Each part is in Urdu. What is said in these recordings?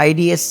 IDS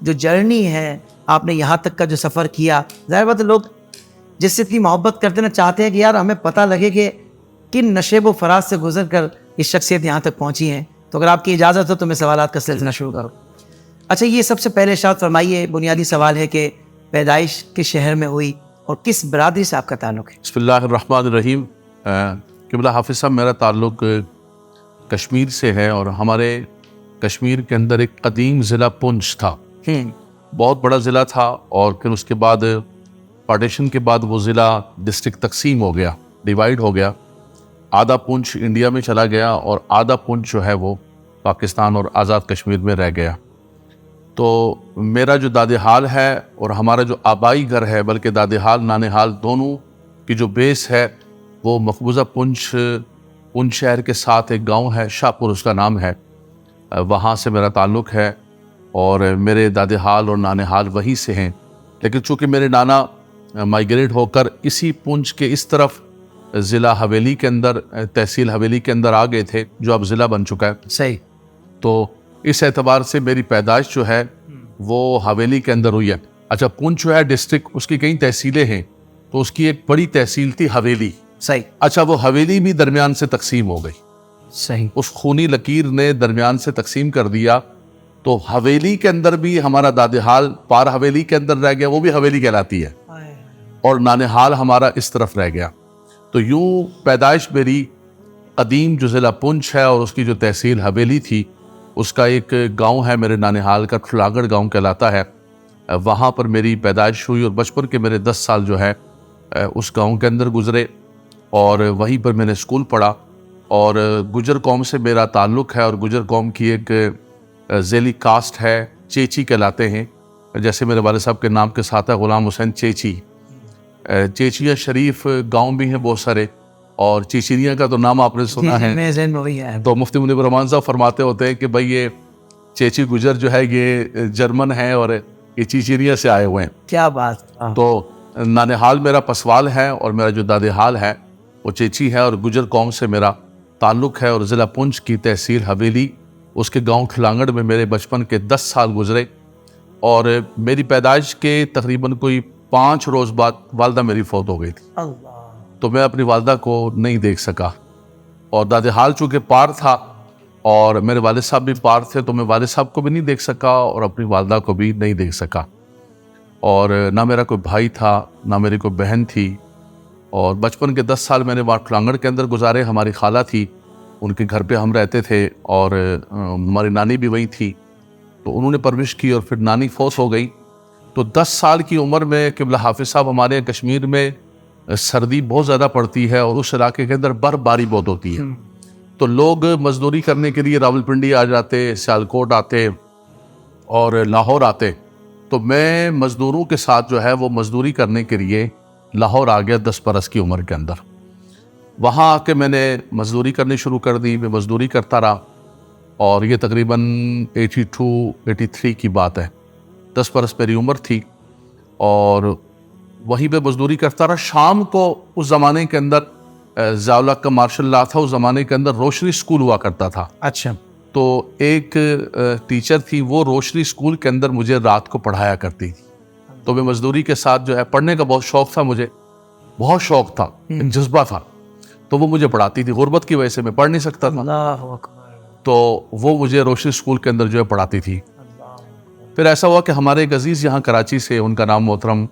جو جرنی ہے آپ نے یہاں تک کا جو سفر کیا، ظاہر بات ہے لوگ جس سے اتنی محبت کرتے ہیں نا، چاہتے ہیں کہ یار ہمیں پتہ لگے کہ کن نشیب و فراز سے گزر کر یہ شخصیت یہاں تک پہنچی ہیں. تو اگر آپ کی اجازت ہو تو میں سوالات کا سلسلہ شروع کروں. اچھا، یہ سب سے پہلے ارشاد فرمائیے، بنیادی سوال ہے کہ پیدائش کس شہر میں ہوئی اور کس برادری سے آپ کا تعلق ہے؟ بسم اللہ الرحمن الرحیم. قبلہ حافظ صاحب، میرا تعلق کشمیر سے ہے، اور ہمارے کشمیر کے اندر ایک قدیم ضلع پونچھ تھا. بہت بڑا ضلع تھا، اور پھر اس کے بعد پارٹیشن کے بعد وہ ضلع ڈسٹرکٹ تقسیم ہو گیا، ڈیوائیڈ ہو گیا. آدھا پونچھ انڈیا میں چلا گیا اور آدھا پونچھ جو ہے وہ پاکستان اور آزاد کشمیر میں رہ گیا. تو میرا جو داد حال ہے اور ہمارا جو آبائی گھر ہے، بلکہ داد حال نان حال دونوں کی جو بیس ہے وہ مقبوضہ پونچھ شہر کے ساتھ ایک گاؤں ہے، شاہپور اس کا نام ہے، وہاں سے میرا تعلق ہے. اور میرے داد حال اور نان حال وہیں سے ہیں. لیکن چونکہ میرے نانا مائیگریٹ ہو کر اسی پونچھ کے اس طرف ضلع حویلی کے اندر، تحصیل حویلی کے اندر آ گئے تھے، جو اب ضلع بن چکا ہے. صحیح. تو اس اعتبار سے میری پیدائش جو ہے وہ حویلی کے اندر ہوئی ہے. اچھا، پونچھ جو ہے ڈسٹرکٹ، اس کی کئی تحصیلیں ہیں، تو اس کی ایک بڑی تحصیل تھی حویلی. صحیح. اچھا، وہ حویلی بھی درمیان سے تقسیم ہو گئی. صحیح. اس خونی لکیر نے درمیان سے تقسیم کر دیا. تو حویلی کے اندر بھی ہمارا داد حال پار حویلی کے اندر رہ گیا، وہ بھی حویلی کہلاتی ہے، اور نان حال ہمارا اس طرف رہ گیا. تو یوں پیدائش میری قدیم جو ضلع پونچھ ہے اور اس کی جو تحصیل حویلی تھی، اس کا ایک گاؤں ہے میرے نان حال کا، ٹھلاگڑ گاؤں کہلاتا ہے، وہاں پر میری پیدائش ہوئی. اور بچپن کے میرے 10 سال جو ہے اس گاؤں کے اندر گزرے، اور وہیں پر میں نے اسکول پڑھا. اور گجر قوم سے میرا تعلق ہے، اور گجر قوم کی ایک ذیلی کاسٹ ہے، چیچی کہلاتے ہیں، جیسے میرے والد صاحب کے نام کے ساتھ ہے غلام حسین چیچی. چیچیاں شریف گاؤں بھی ہیں بہت سارے، اور چیچینیا کا تو نام آپ نے سنا ہے. تو مفتی منیب الرحمان صاحب فرماتے ہوتے ہیں کہ بھائی یہ چیچی گجر جو ہے یہ جرمن ہے، اور یہ چیچینیا سے آئے ہوئے ہیں. کیا بات. تو نان حال میرا پسوال ہے، اور میرا جو داد حال ہے وہ چیچی ہے، اور گجر قوم سے میرا تعلق ہے. اور ضلع پونچھ کی تحصیل حویلی، اس کے گاؤں ٹھلانگڑ میں میرے بچپن کے 10 سال گزرے. اور میری پیدائش کے تقریباً کوئی 5 روز بعد والدہ میری فوت ہو گئی تھی. تو میں اپنی والدہ کو نہیں دیکھ سکا. اور داد حال چونکہ پار تھا اور میرے والد صاحب بھی پار تھے، تو میں والد صاحب کو بھی نہیں دیکھ سکا اور اپنی والدہ کو بھی نہیں دیکھ سکا. اور نہ میرا کوئی بھائی تھا، نہ میری کوئی بہن تھی. اور بچپن کے 10 سال میں نے وہاں ٹھلانگڑ کے اندر گزارے. ہماری خالہ تھی، ان کے گھر پہ ہم رہتے تھے، اور ہماری نانی بھی وہیں تھی، تو انہوں نے پرورش کی. اور پھر نانی فوت ہو گئی. تو 10 سال کی عمر میں قبلہ حافظ صاحب ہمارے کشمیر میں سردی بہت زیادہ پڑتی ہے، اور اس علاقے کے اندر برف باری بہت ہوتی ہے. تو لوگ مزدوری کرنے کے لیے راولپنڈی آ جاتے، سیالکوٹ آتے اور لاہور آتے. تو میں مزدوروں کے ساتھ جو ہے وہ مزدوری کرنے کے لیے لاہور آ گیا 10 برس کی عمر کے اندر. وہاں آ کے میں نے مزدوری کرنی شروع کر دی. میں مزدوری کرتا رہا، اور یہ تقریباً 82-83 کی بات ہے. 10 برس میری عمر تھی، اور وہیں پہ مزدوری کرتا رہا. شام کو اس زمانے کے اندر ضیاء کا مارشل لا تھا، اس زمانے کے اندر روشنی اسکول ہوا کرتا تھا. اچھا. تو ایک ٹیچر تھی، وہ روشنی اسکول کے اندر مجھے رات کو پڑھایا کرتی تھی. تو میں مزدوری کے ساتھ جو ہے پڑھنے کا بہت شوق تھا، مجھے بہت شوق تھا، ایک جذبہ تھا. تو وہ مجھے پڑھاتی تھی. غربت کی وجہ سے میں پڑھ نہیں سکتا تھا، اللہ اکبر. تو وہ مجھے روشنی اسکول کے اندر جو ہے پڑھاتی تھی. پھر ایسا ہوا کہ ہمارے ایک عزیز یہاں کراچی سے، ان کا نام محترم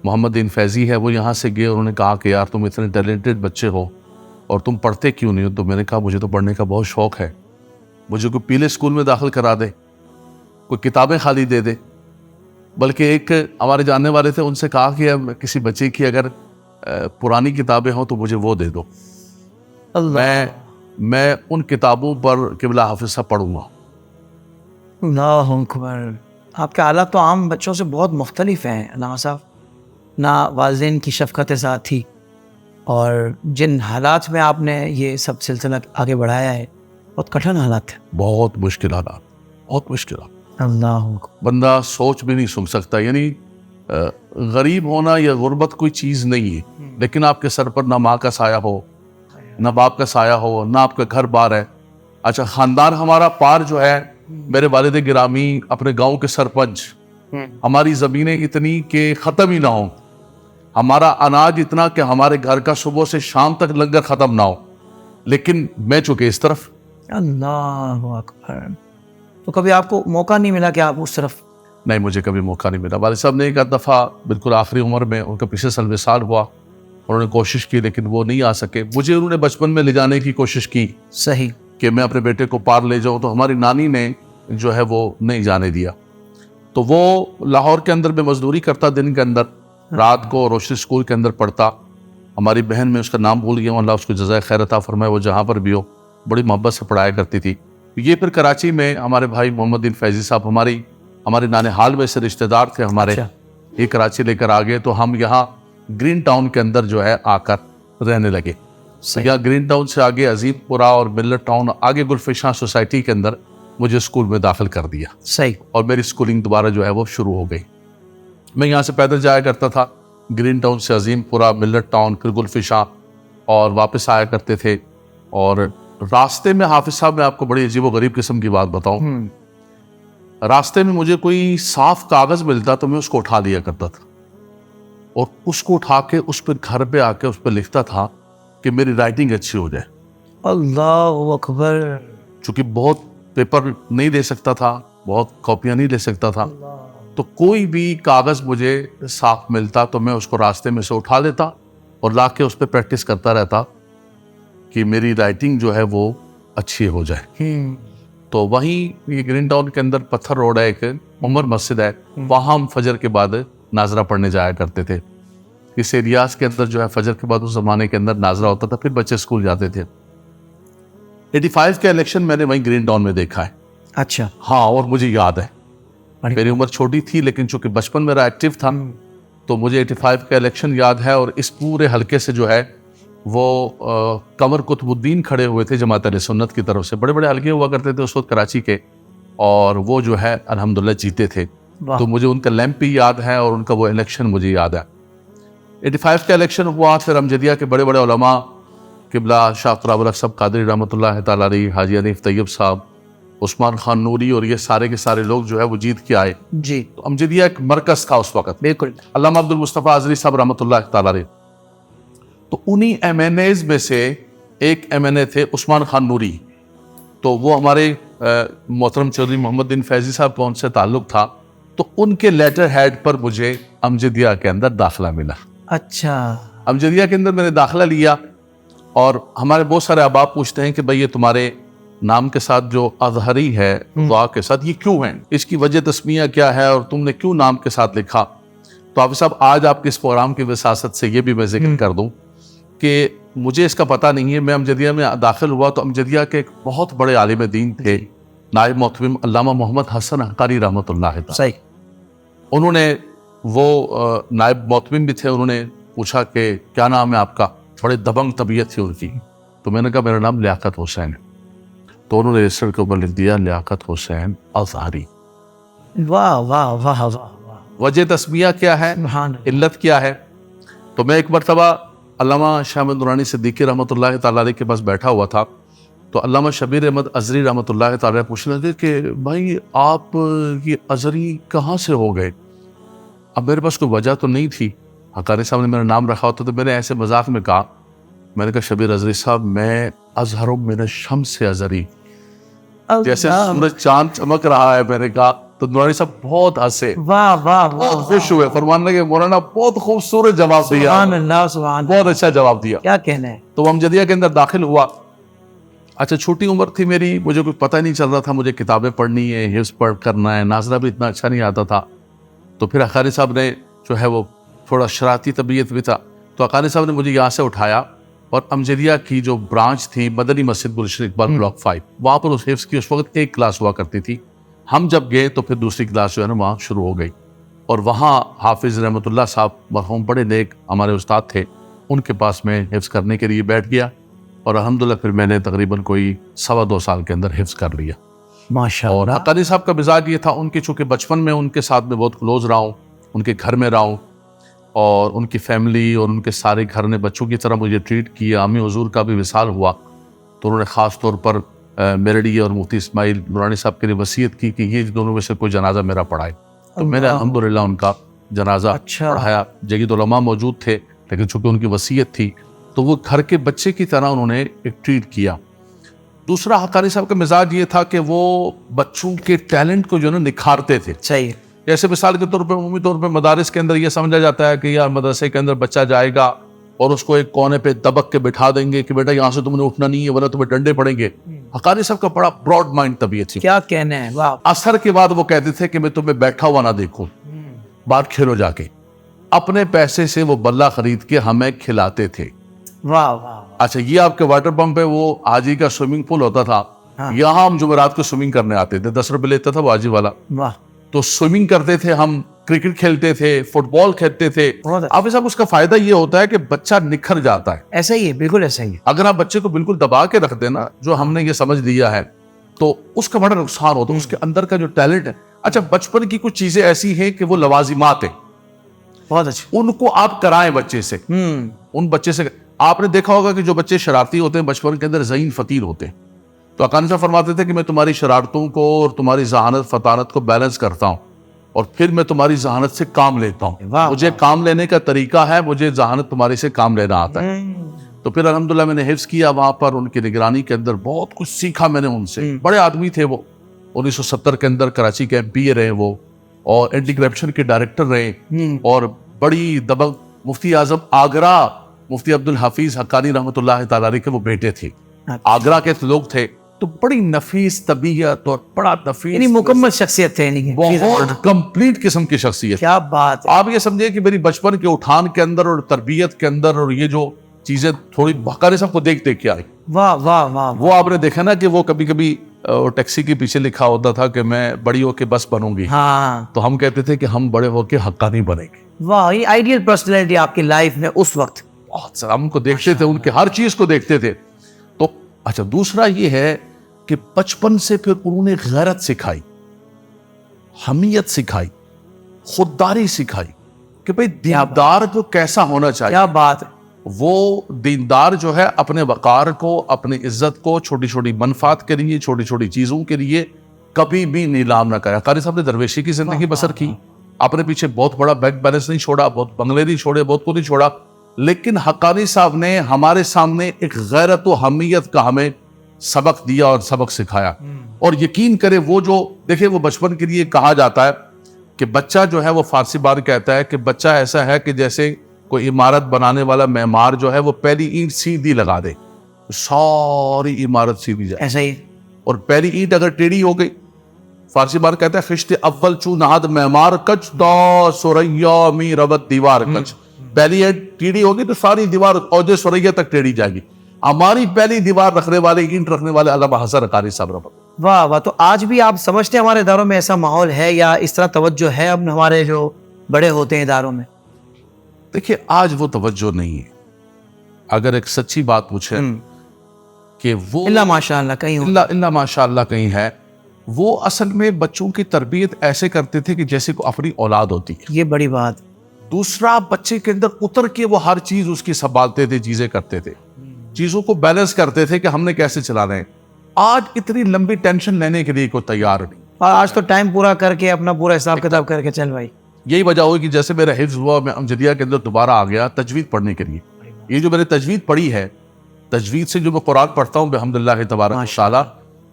محمد دین فیضی ہے، وہ یہاں سے گئے. انہوں نے کہا کہ یار تم اتنے ٹیلنٹڈ بچے ہو اور تم پڑھتے کیوں نہیں ہو؟ تو میں نے کہا مجھے تو پڑھنے کا بہت شوق ہے، مجھے کوئی پیلے اسکول میں داخل کرا دے، کوئی کتابیں خالی دے دے. بلکہ ایک ہمارے جاننے والے تھے، ان سے کہا کہ کسی بچے کی اگر پرانی کتابیں ہوں تو مجھے وہ دے دو، میں ان کتابوں پر قبلہ حافظ صاحب پڑھوں گا. اللہ اکبر. آپ کے حالات تو عام بچوں سے بہت مختلف ہیں علامہ صاحب. نہ والدین کی شفقت ساتھ تھی، اور جن حالات میں آپ نے یہ سب سلسلہ آگے بڑھایا ہے بہت کٹھن حالات تھے، بہت مشکل حالات، بہت مشکل. اللہ اکبر. بندہ سوچ بھی نہیں سن سکتا. یعنی غریب ہونا یا غربت کوئی چیز نہیں ہے، لیکن آپ کے سر پر نہ ماں کا سایہ ہو، نہ باپ کا سایہ ہو، نہ آپ کا گھر بار ہے. اچھا، خاندان ہمارا پار جو ہے، میرے والد گرامی اپنے گاؤں کے سرپنچ، ہماری زمینیں اتنی کہ ختم ہی نہ ہوں, ہمارا اناج اتنا کہ ہمارے گھر کا صبح سے شام تک لنگر ختم نہ ہو, لیکن میں چونکہ اس طرف. اللہ اکبر. تو کبھی آپ کو موقع نہیں ملا کہ آپ اس طرف؟ نہیں, مجھے کبھی موقع نہیں ملا. والد صاحب نے ایک دفعہ بالکل آخری عمر میں, ان کا پچھلے سال وصال ہوا, انہوں نے کوشش کی لیکن وہ نہیں آ سکے. مجھے انہوں نے بچپن میں لے جانے کی کوشش کی صحیح کہ میں اپنے بیٹے کو پار لے جاؤں, تو ہماری نانی نے جو ہے وہ نہیں جانے دیا. تو وہ لاہور کے اندر میں مزدوری کرتا دن کے اندر, رات کو روشنی اسکول کے اندر پڑھتا. ہماری بہن, میں اس کا نام بھول گیا ہوں, اللہ اس کو جزائے خیر عطا فرمائے, وہ جہاں پر بھی ہو بڑی محبت سے پڑھایا کرتی تھی. یہ پھر کراچی میں ہمارے بھائی محمد دین فیضی صاحب ہمارے نانحال میں سے رشتہ دار تھے ہمارے, یہ کراچی لے کر آگئے, تو ہم یہاں گرین ٹاؤن کے اندر جو ہے آ کر رہنے لگے. یہاں گرین ٹاؤن سے آگے عظیم پورہ اور ملت ٹاؤن, آگے گلفشاں سوسائٹی کے اندر مجھے اسکول میں داخل کر دیا. صحیح. اور میری اسکولنگ دوبارہ جو ہے وہ شروع ہو گئی. میں یہاں سے پیدل جایا کرتا تھا, گرین ٹاؤن سے عظیم پورہ, ملت ٹاؤن, پھر گلفشاں, اور واپس آیا کرتے تھے. اور راستے میں حافظ صاحب, میں آپ کو بڑی عجیب و غریب قسم کی بات بتاؤں, راستے میں مجھے کوئی صاف کاغذ ملتا تو میں اس کو اٹھا لیا کرتا تھا, اور اس کو اٹھا کے اس پہ گھر پہ آ کے اس پہ لکھتا تھا کہ میری رائٹنگ اچھی ہو جائے. اللہ اکبر. چونکہ بہت پیپر نہیں دے سکتا تھا, بہت کاپیاں نہیں دے سکتا تھا, تو کوئی بھی کاغذ مجھے صاف ملتا تو میں اس کو راستے میں سے اٹھا لیتا اور لا کے اس پہ پریکٹس کرتا رہتا کہ میری رائٹنگ جو ہے وہ اچھی ہو جائے. تو وہیں یہ گرین ٹاؤن کے اندر پتھر روڈ ہے, ایک عمر مسجد ہے, وہاں ہم فجر کے بعد ناظرہ پڑھنے جایا کرتے تھے. اس ایریاز کے اندر جو ہے فجر کے بعد اس زمانے کے اندر ناظرہ ہوتا تھا, پھر بچے اسکول جاتے تھے. 85 کا الیکشن میں نے وہیں گرین ٹاؤن میں دیکھا ہے. اچھا. ہاں, اور مجھے یاد ہے, میری عمر چھوٹی تھی لیکن چونکہ بچپن میرا ایکٹیو تھا تو مجھے 85 کا الیکشن یاد ہے. اور اس پورے حلقے سے جو ہے وہ قمر قطب الدین کھڑے ہوئے تھے جماعت اہل سنت کی طرف سے. بڑے بڑے حلقے ہوا کرتے تھے اس وقت کراچی کے, اور وہ جو ہے الحمدللہ جیتے تھے. تو مجھے ان کا لیمپ بھی یاد ہے اور ان کا وہ الیکشن مجھے یاد ہے. 85 کا الیکشن ہوا, پھر امجدیہ کے بڑے بڑے علماء قبلہ شاہ قراب الحق صاحب قادری رحمۃ اللہ تعالیٰ علیہ, حاجی حنیف طیب صاحب, عثمان خان نوری, اور یہ سارے کے سارے لوگ جو ہے وہ جیت کے آئے. جی. تو امجدیہ ایک مرکز تھا اس وقت. بالکل. علامہ عبد المصطفیٰ اعظری صاحب رحمۃ اللہ تعالیٰ علیہ. تو انہی ایم این ایز میں سے ایک ایم این اے تھے عثمان خان نوری. تو وہ ہمارے محترم چودھری محمد بن فیضی صاحب کا ان سے تعلق تھا, تو ان کے لیٹر ہیڈ پر مجھے امجدیہ کے اندر داخلہ ملا. اچھا. امجدیہ کے اندر میں نے داخلہ لیا, اور ہمارے بہت سارے احباب پوچھتے ہیں کہ بھئی یہ تمہارے نام کے ساتھ جو اظہری ہے دعا کے ساتھ, یہ کیوں ہے, اس کی وجہ تسمیہ کیا ہے, اور تم نے کیوں نام کے ساتھ لکھا. تو حافظ صاحب آج آپ کے اس پروگرام کی وساست سے یہ بھی میں ذکر کر دوں کہ مجھے اس کا پتہ نہیں ہے. میں امجدیہ میں داخل ہوا تو امجدیہ کے ایک بہت بڑے عالم دین تھے, نائب محتمم علامہ محمد حسن حقاری رحمۃ اللہ تعالیٰ. صحیح. انہوں نے, وہ نائب محتمم بھی تھے, انہوں نے پوچھا کہ کیا نام ہے آپ کا, بڑے دبنگ طبیعت تھی ان کی. تو میں نے کہا میرا نام لیاقت حسین ہے. تو انہوں نے رجسٹر کے اوپر لکھ دیا لیاقت حسین اظہری. واہ واہ واہ واہ. وجہ تسمیہ کیا ہے, علت کیا ہے. تو میں ایک مرتبہ علامہ شاہ احمد نورانی صدیقی رحمۃ اللہ تعالیٰ علیہ کے پاس بیٹھا ہوا تھا, تو علامہ شبیر احمد اظہری رحمۃ اللہ تعالیٰ پوچھنے لگے کہ بھائی آپ یہ اظہری کہاں سے ہو گئے. اب میرے پاس کوئی وجہ تو نہیں تھی, حقانی صاحب نے میرا نام رکھا ہوتا, تو میں نے ایسے مذاق میں کہا, میں نے کہا شبیر اظہری صاحب میں اظہر من الشمس اظہری, جیسے سورج چاند چمک رہا ہے. میں نے کہا تو نورانی صاحب بہت ہنسے, واہ واہ واہ, خوش ہوئے, فرمانے لگے مولانا بہت خوبصورت جواب دیا, سبحان اللہ سبحان اللہ, بہت اچھا جواب دیا. کیا کہنا ہے. تو امجدیہ کے اندر داخل ہوا. اچھا چھوٹی عمر تھی میری, مجھے کچھ پتہ نہیں چل رہا تھا, مجھے کتابیں پڑھنی ہے, حفظ پڑھ کرنا ہے, ناظرہ بھی اتنا اچھا نہیں آتا تھا. تو پھر حقانی صاحب نے جو ہے وہ تھوڑا شرارتی طبیعت بھی تھا, تو حقانی صاحب نے مجھے یہاں سے اٹھایا اور امجدیہ کی جو برانچ تھی مدنی مسجد گلشن اقبال بلاک 5, وہاں پر اس حفظ کی اس وقت ایک کلاس ہوا کرتی تھی. ہم جب گئے تو پھر دوسری کلاس جو ہے نا وہاں شروع ہو گئی, اور وہاں حافظ رحمۃ اللہ صاحب مرحوم بڑے نیک ہمارے استاد تھے, ان کے پاس میں حفظ کرنے کے لیے بیٹھ گیا, اور الحمدللہ پھر میں نے تقریباً کوئی 2.25 سال کے اندر حفظ کر لیا. ماشاء اور اللہ. حقانی صاحب کا مزاج یہ تھا, ان کی چونکہ بچپن میں ان کے ساتھ میں بہت کلوز رہا ہوں, ان کے گھر میں رہا ہوں, اور ان کی فیملی اور ان کے سارے گھر نے بچوں کی طرح مجھے ٹریٹ کیا. امی حضور کا بھی وصال ہوا تو انہوں نے خاص طور پر میرے لیے اور مفتی اسماعیل نورانی صاحب کے لیے وصیت کی کہ یہ دونوں میں سے کوئی جنازہ میرا پڑھائے. تو میں نے الحمدللہ ان کا جنازہ اچھا۔ پڑھایا. جگید علماء موجود تھے لیکن چونکہ ان کی وصیت تھی تو وہ گھر کے بچے کی طرح انہوں نے ایک ٹریٹ کیا. دوسرا حقانی صاحب کا مزاج یہ تھا کہ وہ بچوں کے ٹیلنٹ کو جو ہے نا نکھارتے تھے. صحیح. جیسے مثال کے طور پہ عمومی طور پہ مدارس کے اندر یہ سمجھا جاتا ہے کہ یار مدرسے کے اندر بچہ جائے گا اور اس کو ایک کونے پہ دبک کے بٹھا دیں گے کہ بیٹا یہاں سے تم نے اٹھنا نہیں ہے ورنہ تمہیں ڈنڈے پڑیں گے. حقانی صاحب کا بڑا براڈ مائنڈ طبیعت تھی. کیا کہنا ہے. واہ. اثر کے بعد وہ کہتے تھے کہ میں تمہیں بیٹھا ہوا نہ دیکھوں, باہر کھیلو جا کے. اپنے پیسے سے وہ بلہ خرید کے ہمیں کھلاتے تھے. واہ واہ. اچھا یہ آپ کے واٹر پمپ پہ وہ حاجی کا سوئمنگ پول ہوتا تھا, یہاں ہم جمعرات کو سوئمنگ کرنے آتے تھے, 10 روپے لیتا تھا وہ حاجی والا. واہ. تو سوئمنگ کرتے تھے ہم, کرکٹ کھیلتے تھے, فٹ بال کھیلتے تھے. آپ صاحب اس کا فائدہ یہ ہوتا ہے کہ بچہ نکھر جاتا ہے. ایسا ہی ہے, بالکل ایسا ہی ہے. اگر آپ بچے کو بالکل دبا کے رکھ دینا, جو ہم نے یہ سمجھ لیا ہے, تو اس کا بڑا نقصان ہوتا ہے. اس کے اندر کا جو ٹیلنٹ ہے. اچھا بچپن کی کچھ چیزیں ایسی ہیں کہ وہ لوازمات ہیں, بہت اچھا, ان کو آپ کرائیں بچے سے. ان بچے سے آپ نے دیکھا ہوگا کہ جو بچے شرارتی ہوتے ہیں بچپن کے اندر ذہین فطیر ہوتے ہیں. تو حقانی صاحب فرماتے تھے کہ میں تمہاری شرارتوں کو اور تمہاری ذہانت فطانت کو بیلنس کرتا ہوں اور پھر میں تمہاری ذہانت سے کام لیتا ہوں. مجھے کام لینے کا طریقہ ہے, مجھے ذہانت تمہاری سے کام لینا آتا ہے. تو پھر الحمدللہ میں نے حفظ کیا وہاں پر, ان کی نگرانی کے اندر بہت کچھ سیکھا میں نے ان سے. بڑے آدمی تھے وہ, 1970 کے اندر کراچی کے MP رہے وہ, اور اینٹی کرپشن کے ڈائریکٹر رہے, اور بڑی دبنگ مفتی اعظم آگرہ مفتی عبدالحفیظ حقانی رحمۃ اللہ تعالی علیہ کے وہ بیٹے تھے. آگرہ کے لوگ تھے, تو بڑی نفیس طبیعت اور بڑا نفیس, یعنی مکمل شخصیت تھے, بہت کمپلیٹ قسم کی شخصیت. کیا بات ہے. آپ یہ سمجھے کہ میری بچپن کے اٹھان کے اندر اور تربیت کے اندر اور یہ جو چیزیں تھوڑی حقانی صاحب کو دیکھ کے آئی. واہ واہ واہ. وہ آپ نے دیکھا نا کہ وہ کبھی کبھی ٹیکسی کے پیچھے لکھا ہوتا تھا کہ میں بڑی ہو کے بس بنوں گی, ہاں, تو ہم کہتے تھے کہ ہم بڑے ہو کے حقانی بنیں گے. واہ, یہ آئیڈیل پرسنالٹی آپ کی لائف میں اس وقت. بہت سارا ہم ان کو دیکھتے تھے, ان کے ہر چیز کو دیکھتے تھے. تو اچھا دوسرا یہ ہے کہ بچپن سے پھر انہوں نے غیرت سکھائی, حمیت سکھائی, خودداری سکھائی کہ بھئی دیندار کو کیسا ہونا چاہیے. کیا بات ہے. وہ دیندار جو ہے اپنے وقار کو, اپنی عزت کو چھوٹی چھوٹی منفعت کے لیے, چھوٹی چھوٹی چیزوں کے لیے کبھی بھی نیلام نہ کرے. قاری صاحب نے درویشی کی زندگی بسر کی, اپنے پیچھے بہت بڑا بینک بیلنس نہیں چھوڑا, بہت بنگلے نہیں چھوڑے, بہت کو نہیں چھوڑا, لیکن حقانی صاحب نے ہمارے سامنے ایک غیرت و حمیت کا ہمیں سبق دیا اور سبق سکھایا. اور یقین کرے وہ جو دیکھیں, وہ بچپن کے لیے کہا جاتا ہے کہ بچہ جو ہے وہ فارسی بار کہتا ہے کہ بچہ ایسا ہے کہ جیسے کوئی عمارت بنانے والا معمار جو ہے وہ پہلی اینٹ سیدھی لگا دے, ساری عمارت سیدھی جائے. ایسا ہی. اور پہلی اینٹ اگر ٹیڑھی ہو گئی, فارسی بار کہتا ہے خشت اول چو نہاد معمار کچ دا سوریا می ربت دیوار کچ. پہلی اینٹ ٹیڑھی ہوگی تو ساری دیوار اوج سوریا تک ٹیڑھی جائے گی. ہماری پہلی دیوار رکھنے والے, اینٹ رکھنے والے علامہ حسن حقانی صاحب رحمۃ. واہ واہ. تو آج بھی آپ سمجھتے ہیں ہمارے اداروں میں ایسا ماحول ہے یا اس طرح توجہ ہے اب ہمارے جو بڑے ہوتے ہیں اداروں میں؟ دیکھیے آج وہ توجہ نہیں ہے. اگر ایک سچی بات پوچھیں کہ وہ اللہ ماشاء اللہ کہیں اللہ ماشاء اللہ کہیں ہے, وہ اصل میں بچوں کی تربیت ایسے کرتے تھے کہ جیسے کو اپنی اولاد ہوتی ہے. یہ بڑی بات. دوسرا بچے کے اندر اتر کے وہ ہر چیز اس کی سنبھالتے تھے, چیزیں کرتے تھے, چیزوں کو بیلنس کرتے تھے کہ ہم نے کیسے چلانا ہے. آج اتنی لمبی ٹینشن لینے کے لیے کوئی تیار نہیں. آج تو ٹائم پورا کر کے اپنا پورا حساب کتاب کر کے چل بھائی. یہی وجہ ہوئی کہ جیسے میرا حفظ ہوا, میں امجدیہ کے اندر دوبارہ آ گیا تجوید پڑھنے کے لیے. یہ جو میں نے تجوید پڑھی ہے, تجوید سے جو میں قرآن پڑھتا ہوں بحمداللہ تبارک و تعالی,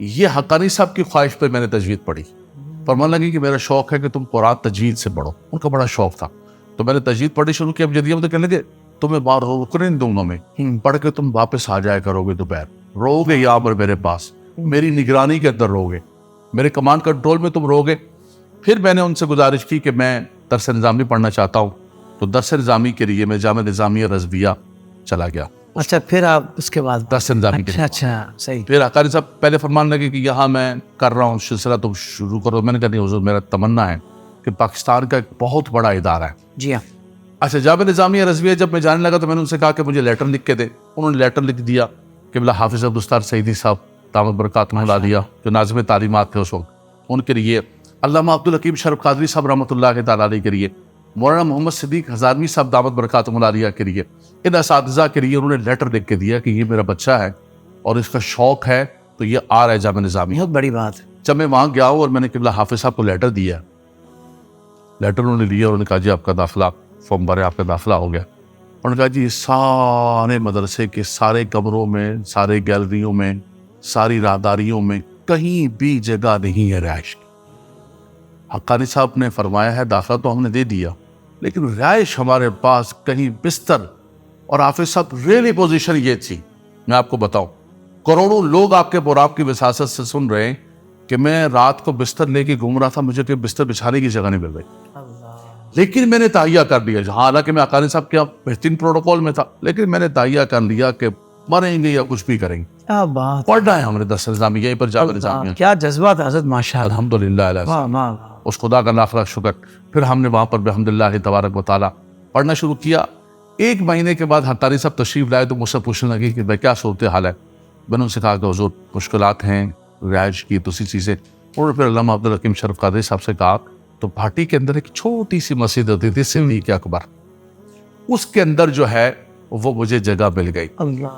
یہ حقانی صاحب کی خواہش پہ میں نے تجوید پڑھی. فرمان لگی کہ میرا شوق ہے کہ تم قرآن تجوید سے پڑھو. ان کا بڑا شوق تھا, تو میں نے تجوید پڑھی شروع کی. امجدیہ میں تو کہنے لگے تمہیں بار رکنے ان دونوں میں پڑھ کے تم واپس آ جایا کرو گے, دوپہر رو گے یہاں پر میرے پاس, میری نگرانی کے اندر رو گے, میرے کمانڈ کنٹرول میں تم رو گے. پھر میں نے ان سے گزارش کی کہ میں درس نظامی پڑھنا چاہتا ہوں, تو درس نظامی کے لیے میں جامعہ نظامیہ رضویہ چلا گیا. اچھا پھر آپ اس کے بعد درس نظامی کے لیے. اچھا صحیح. پھر قاری صاحب پہلے فرمان لگے کہ یہاں میں کر رہا ہوں سلسلہ, تم شروع کرو. میں نے کہا نہیں حضور, میرا تمنا ہے کہ پاکستان کا ایک بہت بڑا ادارہ ہے. جی ہاں. اچھا جامعہ نظامیہ رضویہ جب میں جانے لگا تو میں نے ان سے کہا کہ مجھے لیٹر لکھ کے دے. انہوں نے لیٹر لکھ دیا کہ بلا حافظ عبدالستار سعیدی صاحب دامت برکاتہ العالیہ جو ناظم تعلیمات تھے اس وقت, ان کے لیے علامہ عبدالحکیم شرف قادری صاحب رحمۃ اللہ تعالی علیہ کے لیے, مولانا محمد صدیق ہزاروی صاحب دامت برکاتہ العالیہ کے لیے, ان اساتذہ کے لیے انہوں نے لیٹر لکھ کے دیا کہ یہ میرا بچہ ہے اور اس کا شوق ہے تو یہ آ رہا ہے جامعہ نظامیہ. بہت بڑی بات. جب میں وہاں گیا ہوں اور میں نے قبلہ حافظ صاحب کو لیٹر دیا, لیٹر انہوں نے لیا, انہوں نے کہا جی آپ کا داخلہ فارم بھرے, آپ کا داخلہ ہو گیا. انہوں نے کہا جی سارے مدرسے کے سارے کمروں میں, سارے گیلریوں میں, ساری راہداریوں میں کہیں بھی جگہ نہیں ہے رہائش کی. حقانی صاحب نے فرمایا ہے داخلہ تو ہم نے دے دیا لیکن رہائش ہمارے پاس کہیں بستر. اور حافظ صاحب ریئلی پوزیشن یہ تھی, میں آپ کو بتاؤں, کروڑوں لوگ آپ کے پراب کی وساست سے سن رہے ہیں کہ میں رات کو بستر لے کے گھوم رہا تھا, مجھے کوئی بستر بچھانے کی جگہ نہیں مل رہی, لیکن میں نے تہیہ کر لیا. حالانکہ میں حقانی صاحب کے بہترین پروٹوکول میں تھا, لیکن میں نے تہیہ کر لیا کہ مریں گے یا کچھ بھی کریں گے, کیا بات, پڑھنا ہے ہم نے 10 نظامیہ یہیں پر جامعہ نظامیہ. کیا جذبہ تھا حضرت, ماشاء اللہ, الحمدللہ واہ واہ. اس خدا کا لاکھ لاکھ شکر. پھر ہم نے وہاں پر الحمدللہ تبارک و تعالیٰ پڑھنا شروع کیا. 1 مہینے کے بعد حقانی صاحب تشریف لائے تو مجھ سے پوچھنے لگے کہ بھائی کیا صورتحال ہے. میں نے ان سے کہا کہ حضور مشکلات ہیں رہائش کی, دوسری چیزیں. اور پھر علامہ عبدالحکیم شرف قادری صاحب سے کہا تو بھاٹی کے اندر ایک چھوٹی سی مسجد ہوتی تھی صدیق اکبر, اس کے اندر جو ہے وہ مجھے جگہ مل گئی.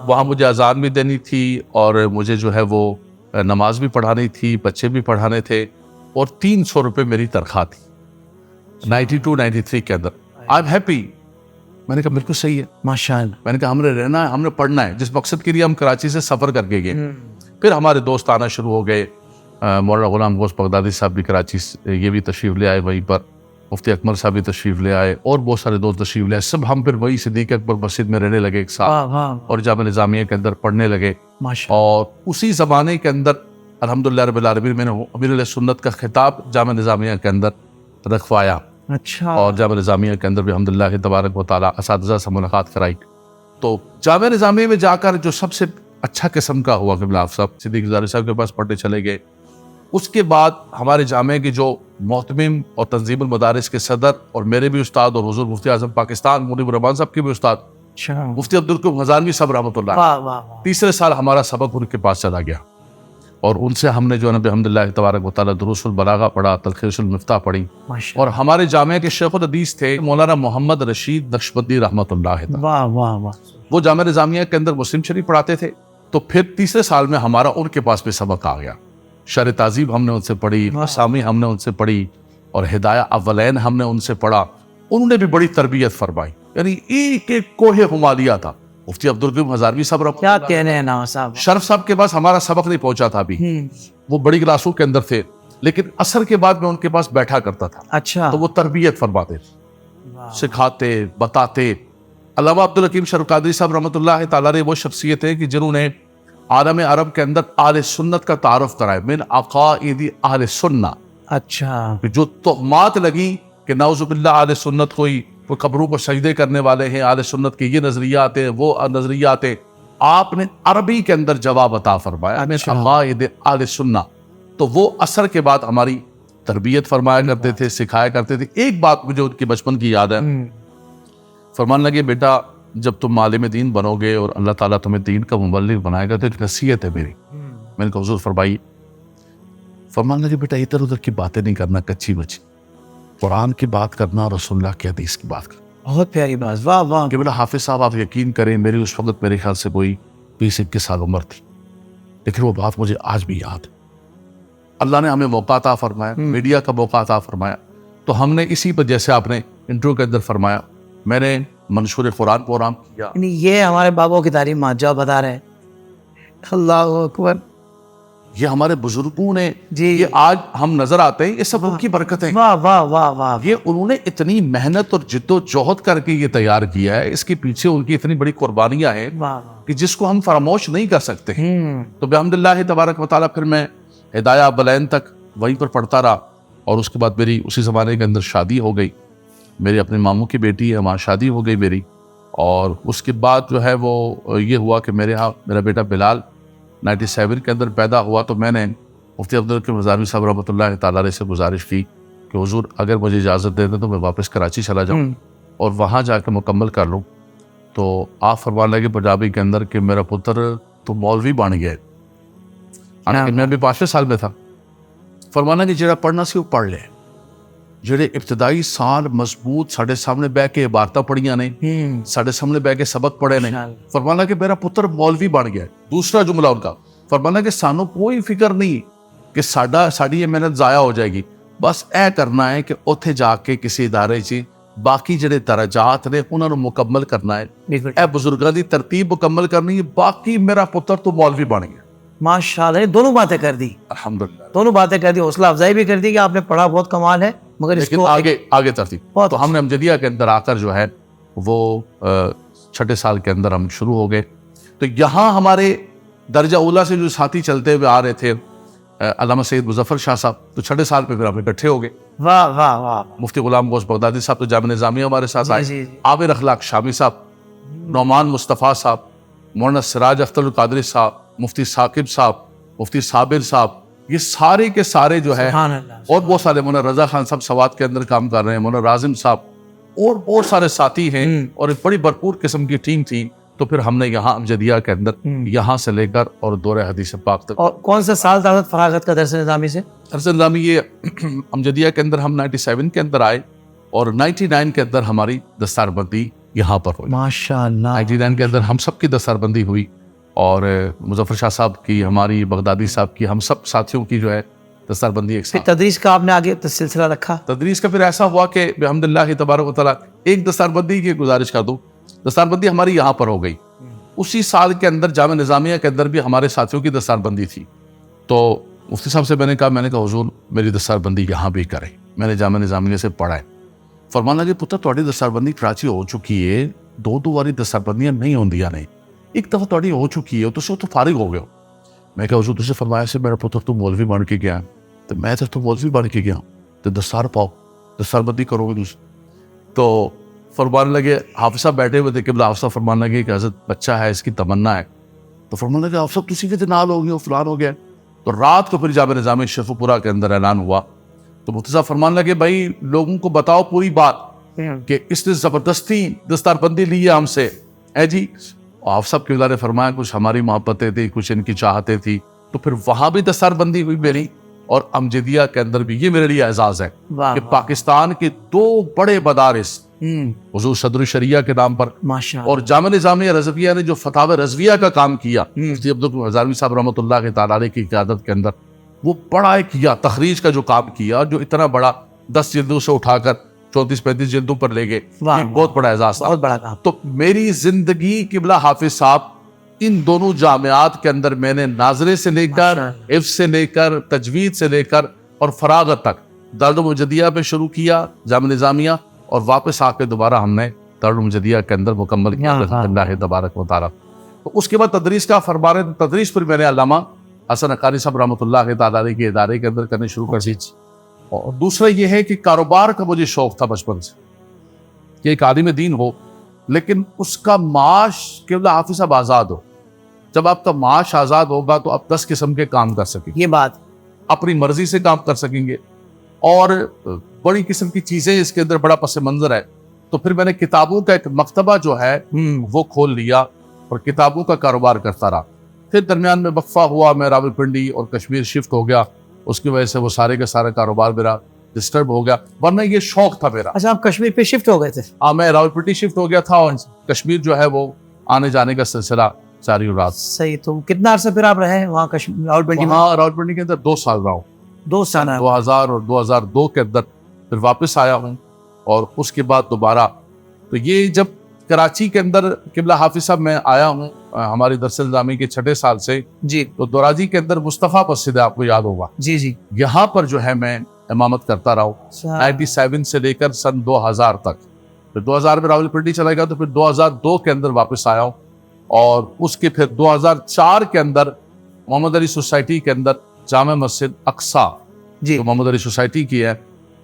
وہاں مجھے اذان بھی دینی تھی اور مجھے جو ہے وہ نماز بھی پڑھانی تھی, بچے بھی پڑھانے تھے, اور 300 روپے میری تنخواہ تھی 92-93 کے اندر. I am happy. میں نے کہا بالکل صحیح ہے, ماشاء اللہ. میں نے کہا ہم نے رہنا ہے, ہم نے پڑھنا ہے, جس مقصد کے لیے ہم کراچی سے سفر کر کے گئے. پھر ہمارے دوست آنا شروع ہو گئے. مولانا غلام غوث بغدادی صاحب بھی کراچی سے یہ بھی تشریف لے آئے وہیں پر, مفتی اکمل صاحب بھی تشریف لے آئے, اور بہت سارے دوست تشریف لے آئے. سب ہم پھر وہی صدیق اکبر مسجد میں رہنے لگے ایک ساتھ, اور جامعہ نظامیہ کے اندر پڑھنے لگے. اور اسی زمانے کے اندر الحمدللہ رب العالمین میں نے امیر علیہ سنت کا خطاب جامعہ نظامیہ کے اندر رکھوایا. اچھا. اور جامعہ نظامیہ کے اندر بھی الحمدللہ تبارک و تعالیٰ اساتذہ سے ملاقات کرائی. تو جامعہ نظامیہ میں جا کر جو سب سے اچھا قسم کا ہوا کہ آپ صاحب صدیق زادی صاحب کے پاس پڑھنے چلے گئے. اس کے بعد ہمارے جامعہ کے جو محتمم اور تنظیم المدارس کے صدر اور میرے بھی استاد اور حضور مفتی اعظم پاکستان منیب الرحمان صاحب کے بھی استاد مفتی عبدالقیوم غزانوی صاحب رحمۃ اللہ, 3 سال ہمارا سبق ان کے پاس چلا گیا. اور ان سے ہم نے جو ہے الحمدللہ تبارک و تعالیٰ دروس البلاغہ پڑھا, تلخیص المفتاح پڑھی. اور ہمارے جامعہ کے شیخ الحدیث تھے مولانا محمد رشید نقشبندی رحمۃ اللہ. وہ جامعہ نظامیہ کے اندر مسلم شریف پڑھاتے تھے. تو پھر 3 سال میں ہمارا ان کے پاس بھی سبق آ گیا. شرح تہذیب ہم نے ان سے پڑھی, اسامی ہم نے ان سے پڑھی, اور ہدایہ اولین ہم نے ان سے پڑھا. انہوں نے بھی بڑی تربیت فرمائی, یعنی ایک ایک کوہ ہمالیہ تھا. مفتی عبدالقیوم غزانوی صاحب کیا کہنے ہیں نا صاحب, شرف صاحب کے پاس ہمارا سبق نہیں پہنچا تھا ابھی, وہ بڑی کلاسوں کے اندر تھے, لیکن عصر کے بعد میں ان کے پاس بیٹھا کرتا تھا. اچھا. تو وہ تربیت فرماتے, سکھاتے, بتاتے. علامہ عبدالحکیم شرف قادری صاحب رحمۃ اللہ تعالیٰ نے وہ شخصیت ہے کہ جنہوں نے عالم عرب کے اندر اہل سنت کا تعارف کرائے, من عقائد اہل سنہ. اچھا. جو تہمات لگی کہ نعوذ باللہ اہل سنت کوئی قبروں کو سجدے کرنے والے ہیں, اہل سنت کے یہ نظریات ہیں, وہ نظریات ہیں, آپ نے عربی کے اندر جواب عطا فرمایا, من عقائد اہل سنہ. تو وہ عصر کے بعد ہماری تربیت فرمایا کرتے تھے, سکھایا کرتے تھے. ایک بات مجھے ان کی بچپن کی یاد ہے, فرمان لگے بیٹا جب تم عالم دین بنو گے اور اللہ تعالیٰ تمہیں دین کا مبلغ بنائے گا تو ایک نصیحت ہے میری. میں نے کہا حضور فرمائی. فرمان لگے بیٹا ادھر ادھر کی باتیں نہیں کرنا, کچی بچی, قرآن کی بات کرنا اور رسول اللہ کی حدیث کی بات کرنا. بہت پیاری بات, واہ واہ. کہ بیٹا حافظ صاحب آپ یقین کریں میری اس وقت میرے خیال سے کوئی 20-21 سال عمر تھی, لیکن وہ بات مجھے آج بھی یاد ہے. اللہ نے ہمیں موقع عطا فرمایا, میڈیا کا موقع عطا فرمایا, تو ہم نے اسی پر جیسے آپ نے انٹرو کے اندر فرمایا, میں نے منشور قرآن پروگرام کیا. یعنی یہ ہمارے بابوں کی تعلیم جو بتا رہے ہیں, اللہ اکبر. یہ ہمارے بزرگوں نے جی, یہ آج ہم نظر آتے ہیں, یہ سب ان کی برکتیں. واہ واہ واہ واہ. یہ انہوں نے اتنی محنت اور جد و جہد کر کے یہ تیار کیا ہے, اس کے پیچھے ان کی اتنی بڑی قربانیاں ہیں کہ جس کو ہم فراموش نہیں کر سکتے. تو بحمداللہ تبارک و تعالیٰ پھر میں ہدایہ اولین تک وہیں پر پڑھتا رہا, اور اس کے بعد میری اسی زمانے کے اندر شادی ہو گئی. میری اپنے ماموں کی بیٹی ہے, وہاں شادی ہو گئی میری. اور اس کے بعد جو ہے وہ یہ ہوا کہ میرے ہاں میرا بیٹا بلال 97 کے اندر پیدا ہوا. تو میں نے مفتی عبدالقیوم غزانوی صاحب رحمۃ اللہ تعالیٰ علیہ سے گزارش کی کہ حضور اگر مجھے اجازت دے دیں تو میں واپس کراچی چلا جاؤں اور وہاں جا کے مکمل کر لوں. تو آپ فرمان لگے پنجابی کے اندر کہ میرا پتر تو مولوی بن گیا ہے. میں بھی 5ویں سال میں تھا. فرمانا کہ جڑا پڑھنا سی وہ پڑھ لے, جڑے ابتدائی سال مضبوط ساڈے سامنے بہ کے عبارتاں پڑھیاں نے, ساڈے سامنے بہ کے سبق پڑھے نے. فرمانا کہ میرا پتر مولوی بن گیا. دوسرا جملہ ان کا فرمانا کہ سانو کوئی فکر نہیں کہ ساڈی یہ محنت ضائع ہو جائے گی. ਬਸ ਇਹ ਕਰਨਾ ਹੈ ਕਿ ਉੱਥੇ ਜਾ ਕੇ ਕਿਸੇ ਇਦਾਰੇ 'ਚ ਬਾਕੀ ਜਿਹੜੇ ਦਰਜਾਤ ਨੇ ਉਹਨਾਂ ਨੂੰ ਮੁਕੰਮਲ ਕਰਨਾ ਹੈ, بالکل ਇਹ ਬਜ਼ੁਰਗਾਂ ਦੀ ਤਰਤੀਬ ਮੁਕੰਮਲ ਕਰਨੀ ਹੈ, ਬਾਕੀ ਮੇਰਾ ਪੁੱਤਰ تو مولوی بن گیا. ماشاء اللہ، یہ دونوں باتیں کر دی، الحمدللہ. دونوں باتیں کر دی، حوصلہ افزائی بھی کر دی کہ آپ نے پڑھا بہت کمال ہے، مگر اس لیکن کو آگے ترتیب بہت تو ہم نے امجدیہ کے اندر آ کر جو ہے وہ 6 سال کے اندر ہم شروع ہو گئے. تو یہاں ہمارے درجہ اولا سے جو ساتھی چلتے ہوئے آ رہے تھے علامہ سید مظفر شاہ صاحب، تو 6 سال پہ پھر ہم اکٹھے ہو گئے. واہ واہ واہ، مفتی غلام غوث بغدادی صاحب تو جامعہ نظامیہ ہمارے ساتھ آئے. جی جی، عابر اخلاق شامی صاحب، نعمان مصطفیٰ صاحب، مولانا سراج اختر القادری صاحب، مفتی ثاقب صاحب، مفتی صابر صاحب، یہ سارے کے سارے جو ہے، سبحان اللہ، اور بہت سارے، مولانا رضا خان صاحب سوات کے اندر کام کر رہے ہیں، مولانا رازم صاحب، اور بہت سارے ساتھی ہیں، اور ایک بڑی بھرپور قسم کی ٹیم تھی. تو پھر ہم نے یہاں امجدیہ کے اندر یہاں سے لے کر اور دور حدیث پاک تک. اور کون سے سال تھا فراغت کا درس نظامی سے؟ درس نظامی یہ امجدیہ کے اندر ہم 97 کے اندر آئے اور 99 کے اندر ہماری دستار بندی یہاں پر ہوئی. ماشاء اللہ، 99 کے اندر ہم سب کی دستار بندی ہوئی، اور مظفر شاہ صاحب کی، ہماری، بغدادی صاحب کی، ہم سب ساتھیوں کی جو ہے دستار بندی ایک پھر ساتھ. تدریس کا آپ نے آگے سلسلہ رکھا؟ تدریس کا پھر ایسا ہوا کہ بحمداللہ تبارک و تعالیٰ ایک دستار بندی کی گزارش کر دوں، دستار بندی ہماری یہاں پر ہو گئی. اسی سال کے اندر جامعہ نظامیہ کے اندر بھی ہمارے ساتھیوں کی دستار بندی تھی. تو مفتی صاحب سے میں نے کہا حضور میری دستار بندی یہاں بھی کریں. میں نے جامعہ نظامیہ سے پڑھا ہے. فرمان لگے پتر تھوڑی دستار بندی کراچی ہو چکی ہے، 2 واری دستار بندیاں نہیں ہوندیاں نے، ایک دفعہ تھوڑی ہو چکی ہے تو فارغ ہو گئے ہو. میں کہا حضور تجھے فرمایا سے میرا پتر تو مولوی بن کے گیا، تو میں تو مولوی بن کے گیا، تو دستار پاؤ، دستار بندی کرو گے. تو فرمان لگے، حافظ صاحب بیٹھے ہوئے تھے، قبلہ حافظ صاحب فرمان لگے کہ حضرت بچہ ہے، اس کی تمنا ہے. تو فرمان لگے حافظ صاحب تسی کے نال ہو گئے ہو، فلان ہو گیا. تو رات کو پھر جامعہ نظامیہ شریف پورہ کے اندر اعلان ہوا. تو مفتی صاحب فرمان لگے بھائی لوگوں کو بتاؤ پوری بات کہ اس نے زبردستی دستار بندی لی ہے ہم سے. جی حافظ صاحب قبلہ نے فرمایا کچھ ہماری محبتیں تھی، کچھ ان کی چاہتیں تھی. تو پھر وہاں بھی دستار بندی ہوئی میری، اور امجدیہ کے اندر بھی. یہ میرے لیے اعزاز ہے کہ پاکستان کے 2 بڑے مدارس حضور صدر الشریعہ کے نام پر، ماشاء اور جامعہ نظامیہ رضویہ نے جو فتاوی رضویہ کا کام کیا مفتی عبدالقادر ہزاروی صاحب رحمۃ اللہ کے تعالی علیہ کی قیادت کے اندر، وہ بڑا کیا تخریج کا جو کام کیا، جو اتنا بڑا 10 جلدوں سے اٹھا کر 34-35 جلدوں پر لے گئے، یہ بہت بڑا اعزاز تھا، بہت بڑا کام. تو میری زندگی قبلہ حافظ صاحب ان دونوں جامعات کے اندر میں نے ناظرے سے لے کر، حفظ سے لے کر، تجوید سے لے کر اور فراغت تک دارالعلوم امجدیہ پہ شروع کیا جامعہ نظامیہ، اور واپس آ کے دوبارہ ہم نے دارالعلوم امجدیہ کے اندر مکمل کیا اللہ تبارک و تعالیٰ. تو اس کے بعد تدریس کا فرمان، تدریس پر میں نے علامہ حسن حقانی صاحب رحمۃ اللہ تعالیٰ علیہ کے ادارے کے اندر کرنے شروع کر دی. اور دوسرا یہ ہے کہ کاروبار کا مجھے شوق تھا بچپن سے کہ ایک عالم دین ہو، لیکن اس کا معاش قبلہ حافظ صاحب آزاد ہو. جب آپ کا معاش آزاد ہوگا تو آپ 10 قسم کے کام کر سکیں گے، یہ بات اپنی مرضی سے کام کر سکیں گے، اور بڑی قسم کی چیزیں اس کے اندر بڑا پس منظر ہے. تو پھر میں نے کتابوں کا ایک مکتبہ جو ہے وہ کھول لیا اور کتابوں کا کاروبار کرتا رہا. پھر درمیان میں وقفہ ہوا، میں راولپنڈی اور کشمیر شفٹ ہو گیا، اس کی وجہ سے وہ سارے کا سارا کاروبار میرا ڈسٹرب ہو گیا، ورنہ یہ شوق تھا میرا. اچھا آپ کشمیر پہ شفٹ ہو گئے تھے؟ میں راولپنڈی شفٹ ہو گیا تھا، اور کشمیر جو ہے وہ آنے جانے کا سلسلہ ساری رات. صحیح. تو کتنا عرصہ پھر آپ رہے وہاں کشمیر راولپنڈی میں؟ وہاں راولپنڈی کے اندر 2 سال رہا ہوں. 2 سال 2000 اور 2002 کے اندر پھر واپس آیا ہوں، اور اس کے بعد دوبارہ. تو یہ جب کراچی کے اندر قبلہ حافظ صاحب میں آیا ہوں ہماری درس نظامی کے 6 سال سے، جی، تو دوراجی کے اندر مصطفیٰ مسجد ہے، آپ کو یاد ہوگا، جی جی، یہاں پر جو ہے میں امامت کرتا رہا ہوں 97 سے لے کر سن 2000 تک. پھر 2000 میں راولپنڈی چلا گیا، تو پھر 2002 کے اندر واپس آیا ہوں، اور اس کے پھر 2004 کے اندر محمد علی سوسائٹی کے اندر جامع مسجد اقصیٰ جی، جو محمد علی سوسائٹی کی ہے،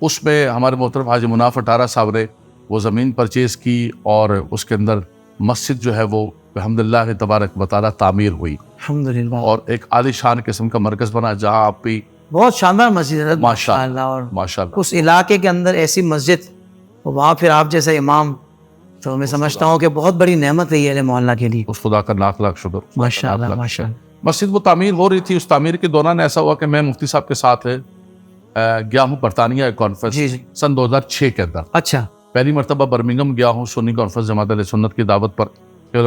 اس میں ہمارے محترم حاجی مناف اٹارہ صاحب نے وہ زمین پرچیز کی، اور اس کے اندر مسجد جو ہے وہ الحمدللہ تبارک و تعالیٰ تعمیر ہوئی، الحمدللہ، اور ایک عالی شان قسم کا مرکز بنا جہاں آپ بھی بہت شاندار مسجد ہے ماشاءاللہ، اور ماشاءاللہ اس علاقے کے اندر ایسی مسجد، وہاں پھر آپ جیسا امام، تو میں سمجھتا ہوں کہ بہت بڑی نعمت ہے یہ اہل محلہ کے لیے. اس خدا کا لاکھ لاکھ شکر. ماشاءاللہ ماشاءاللہ. مسجد وہ تعمیر ہو رہی تھی، اس تعمیر کے دوران ایسا ہوا کہ میں مفتی صاحب کے ساتھ گیا ہوں برطانیہ کانفرنس جی جی، سن 2006 کے اندر. اچھا، پہلی مرتبہ برمنگم گیا ہوں سنی کانفرنس جماعت اہل سنت کی دعوت پر،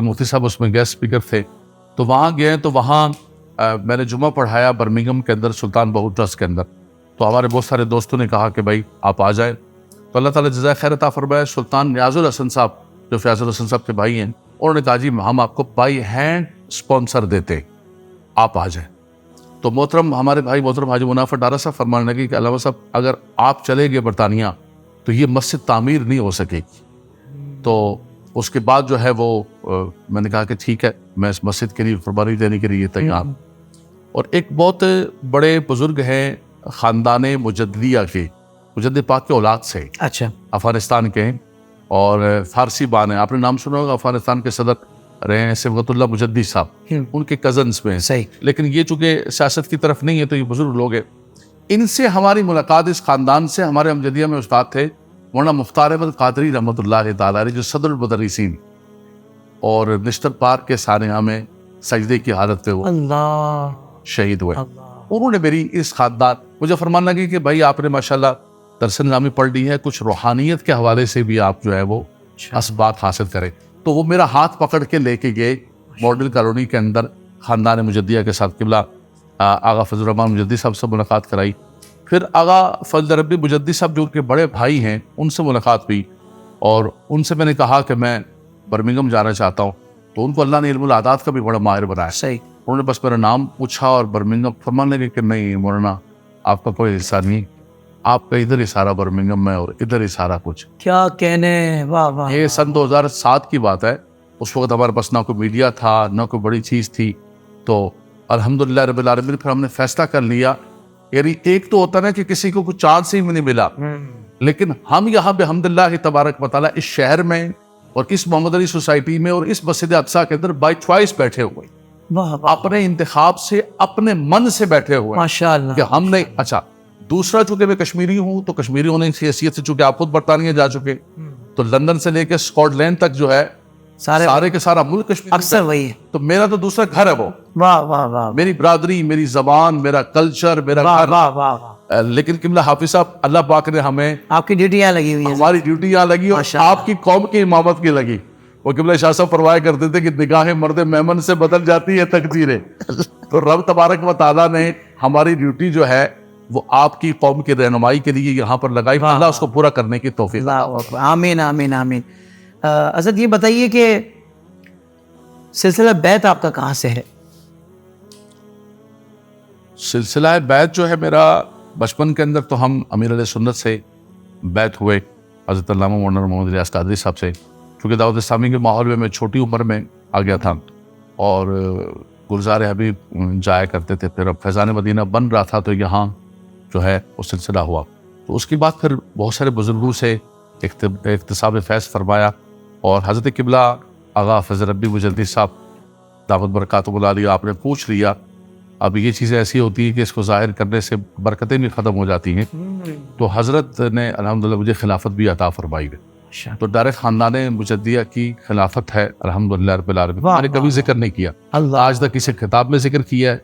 مفتی صاحب اس میں گیسٹ اسپیکر تھے. تو وہاں گئے، تو وہاں میں نے جمعہ پڑھایا برمنگم کے اندر سلطان بہو ٹرسٹ کے اندر. تو ہمارے بہت سارے دوستوں نے کہا کہ بھائی آپ آ جائیں. تو اللہ تعالیٰ جزائے خیر عطا فرمائے. سلطان نیاز الحسن صاحب جو فیاض الحسن صاحب کے بھائی ہیں, انہوں نے کہا جی ہم آپ کو بائی ہینڈ اسپانسر دیتے, آپ آ جائیں. تو محترم ہمارے بھائی محترم حاجی منافع ڈارا صاحب فرمانے لگے کہ علامہ صاحب اگر آپ چلے گئے برطانیہ تو یہ مسجد تعمیر نہیں ہو سکے گی. تو اس کے بعد جو ہے وہ میں نے کہا کہ ٹھیک ہے, میں اس مسجد کے لیے قربانی دینے کے لیے تیار. اور ایک بہت بڑے بزرگ ہیں خاندان مجددیہ کے, مجدد پاک کے اولاد سے, اچھا, افغانستان کے ہیں اور فارسی بان ہیں. آپ نے نام سنا ہوگا, افغانستان کے صدر رہے ہیں صبغت اللہ مجدی صاحب, ان کے کزنز میں ہیں. صحیح. لیکن یہ چونکہ سیاست کی طرف نہیں ہے تو یہ بزرگ لوگ ہیں. ان سے ہماری ملاقات, اس خاندان سے ہمارے امجدیہ میں استاد تھے مولانا مختار احمد قادری رحمۃ اللہ تعالیٰ علیہ, جو صدر المدرسین, اور نشتر پارک کے سانحہ میں سجدے کی حالت پہ وہ اللہ شہید ہوئے. اللہ. انہوں نے میری اس خاندان مجھے فرمان لگی کہ بھائی آپ نے ماشاءاللہ درس نظامی پڑھ لی ہے, کچھ روحانیت کے حوالے سے بھی آپ جو ہے وہ اسباق حاصل کریں. تو وہ میرا ہاتھ پکڑ کے لے کے گئے ماڈل کالونی کے اندر خاندان مجدیہ کے ساتھ. قبلہ آغا فضل الرحمان مجدی صاحب سے ملاقات کرائی. پھر آغا فضل ربی مجدی صاحب جو ان کے بڑے بھائی ہیں ان سے ملاقات ہوئی, اور ان سے میں نے کہا کہ میں برمنگھم جانا چاہتا ہوں. تو ان کو اللہ نے علم العادات کا بھی بڑا ماہر بنایا. صحیح. انہوں نے بس میرا نام پوچھا اور برمنگھم, فرمانے لگے کہ نہیں مولانا آپ کا کوئی حصہ نہیں, آپ کا ادھر ہی سارا برمنگھم میں اور ادھر ہی سارا کچھ. کیا کہنے, واہ واہ. یہ سن 2007 کی بات ہے. اس وقت ہمارے پاس نہ کوئی میڈیا تھا نہ کوئی بڑی چیز تھی. تو الحمدللہ رب العالمین پھر ہم نے فیصلہ کر لیا. یعنی ایک تو ہوتا نا کہ کسی کو کچھ چانس ہی نہیں ملا, لیکن ہم یہاں بحمدللہ تبارک و تعالیٰ اس شہر میں اور اس محمد علی سوسائٹی میں اور اس مسجد اقصیٰ کے اندر بائی چوائس بیٹھے ہوئے, اپنے انتخاب سے اپنے من سے بیٹھے ہوئے ماشاءاللہ کہ ہم نے. اچھا دوسرا, چونکہ میں کشمیری ہوں تو کشمیری ہونے کی حیثیت سے چونکہ آپ خود برطانیہ جا چکے, تو لندن سے لے کے اسکاٹ لینڈ تک جو ہے سارے کے سارا ملک کشمیر اکثر وہی ہے. تو میرا تو دوسرا گھر ہے وہ, واہ واہ واہ میری برادری, میری زبان, میرا کلچر, میرا واہ گھر. واہ واہ. لیکن قبلہ حافظ صاحب اللہ پاک نے ہمیں, آپ کی ڈیوٹی یہاں لگی ہوئی ہے. ہماری ڈیوٹی یہاں لگی اور آپ کی قوم کی امامت کی لگی. وہ قبلہ شاہ صاحب فرمایا کرتے تھے کہ نگاہ مرد میمن سے بدل جاتی ہے تقدیریں. تو رب تبارک و تعالیٰ نے ہماری ڈیوٹی جو ہے وہ آپ کی قوم کی رہنمائی کے لیے یہاں پر لگائی. اللہ اس کو پورا کرنے کی توفیق. آمین آمین آمین. حضرت یہ بتائیے کہ سلسلہ بیعت آپ کا کہاں سے ہے؟ سلسلہ بیعت جو ہے میرا بچپن کے اندر تو ہم امیر علیہ سنت سے بیعت ہوئے, حضرت علامہ مولانا محمد الیاس قادری صاحب سے. کیونکہ دعوت اسلامی کے ماحول میں چھوٹی عمر میں آ گیا تھا اور گلزار حبیب جایا کرتے تھے. پھر اب فیضان مدینہ بن رہا تھا تو یہاں جو ہے وہ سلسلہ ہوا. تو اس کے بعد پھر بہت سارے بزرگوں سے اکتساب فیض فرمایا, اور حضرت قبلہ آغا فضل ربی مجدی صاحب دعوت برکاتہ علیہ آپ نے پوچھ لیا. اب یہ چیزیں ایسی ہوتی ہیں کہ اس کو ظاہر کرنے سے برکتیں بھی ختم ہو جاتی ہیں. تو حضرت نے الحمدللہ مجھے خلافت بھی عطا فرمائی ہے. تو ڈائریکٹ خاندان مجدیہ کی خلافت ہے الحمدللہ رب العالمین. میں نے کبھی ذکر نہیں کیا, آج تک کسی خطاب میں ذکر کیا ہے,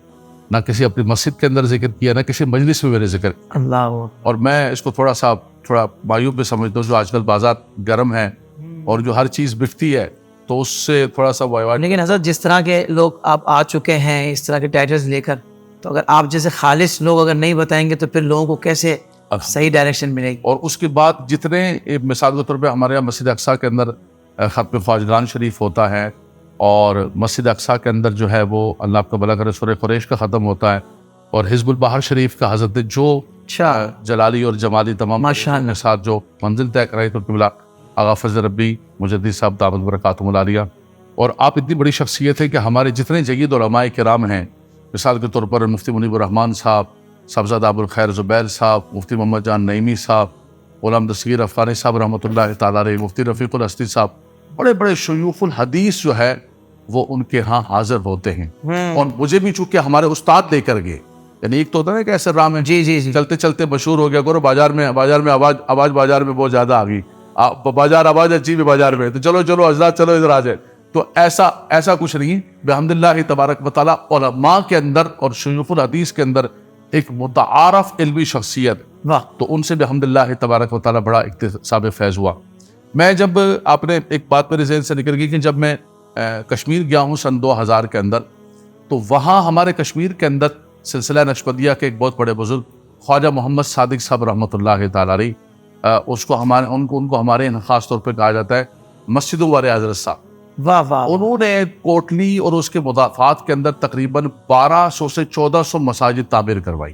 نہ کسی اپنی مسجد کے اندر ذکر کیا, نہ کسی مجلس میں میں نے ذکر. اور میں اس کو تھوڑا مایوب بھی سمجھتا ہوں. جو آج کل بازار گرم ہے اور جو ہر چیز بکتی ہے تو اس سے تھوڑا سا لیکن حضرت جس طرح کے لوگ آپ آ چکے ہیں اس طرح کے ٹائٹلز لے کر, تو اگر آپ جیسے خالص لوگ اگر نہیں بتائیں گے تو پھر لوگوں کو کیسے صحیح ڈائریکشن ملے گی؟ اور اس کے بعد جتنے مثال کے طور پہ ہمارے یہاں مسجد اقصیٰ کے اندر ختم خواجگان شریف ہوتا ہے, اور مسجد اقصیٰ کے اندر جو ہے وہ اللہ آپ کا بھلا کرے سورہ قریش کا ختم ہوتا ہے, اور حزب البحر شریف کا حضرت جو جلالی اور جمالی تمام کے ساتھ جو منزل طے کرائی تو قبلہ آغا فضل ربی مجدی صاحب دعوت برکاتہ علیہ. اور آپ اتنی بڑی شخصیت ہے کہ ہمارے جتنے جید علماء کرام ہیں, مثال کے طور پر مفتی منیب الرحمان صاحب, صاحبزادہ ابوالخیر زبیر صاحب, مفتی محمد جان نعیمی صاحب, غلام دستگیر افغانی صاحب رحمۃ اللہ تعالیٰ علیہ, مفتی رفیق الاسدی صاحب, بڑے بڑے شیوخ الحدیث جو ہے وہ ان کے ہاں حاضر ہوتے ہیں. اور مجھے بھی چونکہ ہمارے استاد لے کر گئے, یعنی ایک تو ہوتا ہے کہ ایسے رام ہے جی چلتے چلتے مشہور ہو گیا, کرو بازار میں آواز بازار میں بہت زیادہ آ گئی, بازار آواز اچھی بھی بازار میں, تو چلو حضرات چلو ادھر آ جائے. تو ایسا کچھ نہیں. بحمدللہ تبارک و تعالیٰ علماء کے اندر اور شیوخ الحدیث کے اندر ایک متعارف علمی شخصیت, تو ان سے بحمدللہ تبارک و تعالیٰ بڑا اکتساب فیض ہوا. میں جب آپ نے ایک بات میرے ذہن سے نکل گئی کہ جب میں کشمیر گیا ہوں سن 2000 کے اندر, تو وہاں ہمارے کشمیر کے اندر سلسلہ نقشبندیہ کے ایک بہت بڑے بزرگ خواجہ محمد صادق صاحب رحمۃ اللہ تعالی علیہ، اس کو ان کو ہمارے یہاں خاص طور پہ کہا جاتا ہے مسجدوں والے حضرت صاحب۔ واہ واہ، انہوں نے کوٹلی اور اس کے مضافات کے اندر تقریباً 1200 سے 1400 مساجد تعمیر کروائی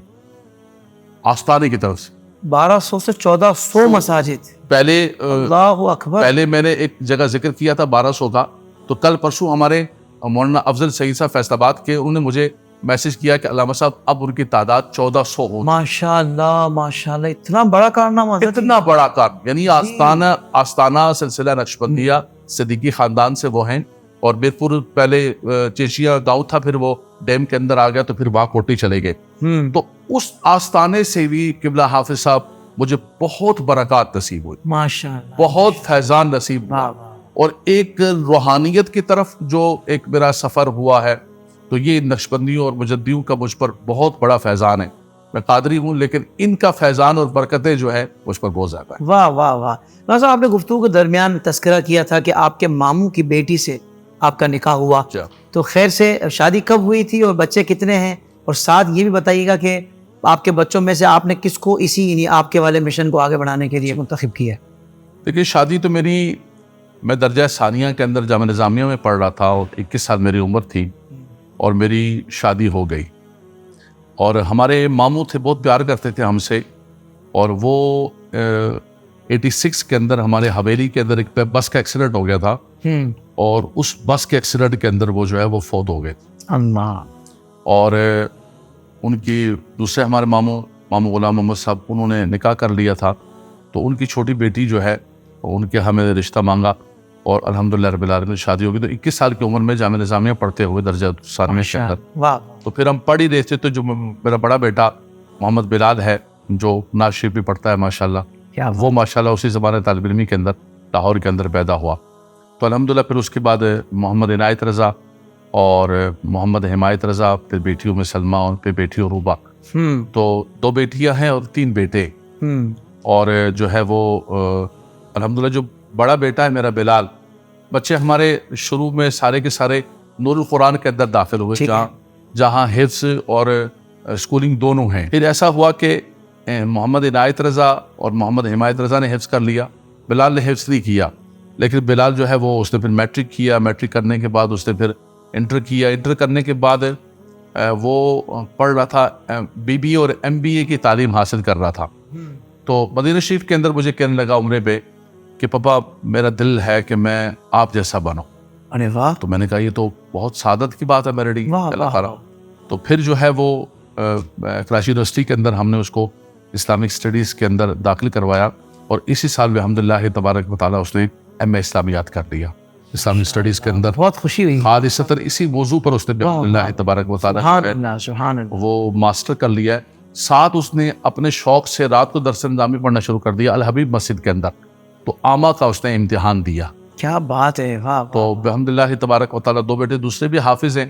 آستانے کی طرف سے۔ 1200 سے 1400 مساجد، پہلے اللہ اکبر۔ پہلے میں نے ایک جگہ ذکر کیا تھا 1200 کا، تو کل پرسوں ہمارے مولانا افضل سعید صاحب فیصل آباد کے، انہوں نے مجھے میسج کیا کہ علامہ صاحب اب ان کی تعداد 1400 ہو۔ ماشاءاللہ ماشاءاللہ، اتنا بڑا کارنامہ حضرت۔ اتنا بڑا کام، یعنی آستانہ سلسلہ نقشبندیہ صدیقی خاندان سے وہ ہیں، اور میرپور پہلے چیشیا گاؤں تھا، پھر وہ ڈیم کے اندر آ گیا، تو پھر وہاں کوٹی چلے گئے۔ تو اس آستانے سے بھی قبلہ حافظ صاحب مجھے بہت برکات نصیب ہوئی، ماشاءاللہ، بہت فیضان نصیب ہوا، واہ واہ۔ اور ایک روحانیت کی طرف جو ایک میرا سفر ہوا ہے، تو یہ نقشبندیوں اور مجدیوں کا مجھ پر بہت بڑا فیضان ہے۔ میں قادری ہوں، لیکن ان کا فیضان اور برکتیں جو ہے مجھ پر بہت زیادہ ہے۔ واہ واہ واہ۔ مولانا صاحب، آپ نے گفتگو کے درمیان تذکرہ کیا تھا کہ آپ کے ماموں کی بیٹی سے آپ کا نکاح ہوا، تو خیر سے شادی کب ہوئی تھی اور بچے کتنے ہیں؟ اور ساتھ یہ بھی بتائیے گا کہ آپ کے بچوں میں سے آپ نے کس کو اسی یعنی آپ کے والے مشن کو آگے بڑھانے کے لیے منتخب کیا ہے؟ دیکھیے، شادی تو میں درجہ ثانیہ کے اندر جامعہ نظامیہ میں پڑھ رہا تھا، اور 21 سال میری عمر تھی، اور میری شادی ہو گئی۔ اور ہمارے ماموں تھے، بہت پیار کرتے تھے ہم سے، اور وہ 86 کے اندر ہمارے حویلی کے اندر ایک بس کا ایکسیڈنٹ ہو گیا تھا، اور اس بس کے ایکسیڈنٹ کے اندر وہ جو ہے وہ فوت ہو گئے۔ اللہ۔ اور ان کی دوسرے ہمارے ماموں غلام محمد صاحب، انہوں نے نکاح کر لیا تھا، تو ان کی چھوٹی بیٹی جو ہے ان کے ہمیں رشتہ مانگا، اور الحمدللہ رب العالمین شادی ہو گئی۔ تو 21 سال کی عمر میں جامعہ نظامیہ پڑھتے ہوئے درجہ ثانویہ کے اندر، واہ، تو پھر ہم پڑھ ہی رہے تھے، تو جو میرا بڑا بیٹا محمد بلال ہے، جو نعت شریف بھی پڑھتا ہے ماشاءاللہ، کیا وہ ماشاءاللہ اسی زمانے طالب علمی کے اندر لاہور کے اندر پیدا ہوا۔ تو الحمدللہ پھر اس کے بعد محمد عنایت رضا اور محمد حمایت رضا، پھر بیٹی ام سلمہ، اور پھر بیٹی عروبہ۔ تو 2 بیٹیاں ہیں اور 3 بیٹے، اور جو ہے وہ الحمدللہ جو بڑا بیٹا ہے میرا بلال، بچے ہمارے شروع میں سارے کے سارے نور القرآن کے اندر داخل ہوئے، جہاں حفظ اور اسکولنگ دونوں ہیں۔ پھر ایسا ہوا کہ محمد عنایت رضا اور محمد حمایت رضا نے حفظ کر لیا، بلال نے حفظ نہیں کیا، لیکن بلال جو ہے وہ اس نے پھر میٹرک کیا، میٹرک کرنے کے بعد اس نے پھر انٹر کیا، انٹر کرنے کے بعد وہ پڑھ رہا تھا BBA اور MBA کی تعلیم حاصل کر رہا تھا۔ تو مدینہ شریف کے اندر مجھے کہنے لگا عمرے پہ کہ پاپا میرا دل ہے کہ میں آپ جیسا بنوں۔ ارے واہ، تو میں نے کہا یہ تو بہت سعادت کی بات ہے میرے لیے، واہ اللہ واہ۔ خیرہ۔ تو پھر جو ہے وہ کراچی یونیورسٹی کے اندر ہم نے اس کو اسلامک اسٹڈیز کے اندر داخل کروایا، اور اسی سال میں الحمدللہ تبارک و تعالیٰ اس نے MA اسلامیات کر دیا اسلامک اسٹڈیز کے اندر۔ بہت خوشی ہوئی۔ خالصتاً اسی موضوع پر اس نے الحمدللہ تبارک و تعالیٰ سبحان اللہ، سبحان اللہ۔ وہ ماسٹر کر لیا ہے۔ ساتھ اس نے اپنے شوق سے رات کو درس نظامی پڑھنا شروع کر دیا الحبیب مسجد کے اندر، تو عامہ کا اس نے امتحان دیا۔ کیا بات ہے، واہ۔ تو الحمدللہ تبارک و تعالیٰ 2 بیٹے دوسرے بھی حافظ ہیں،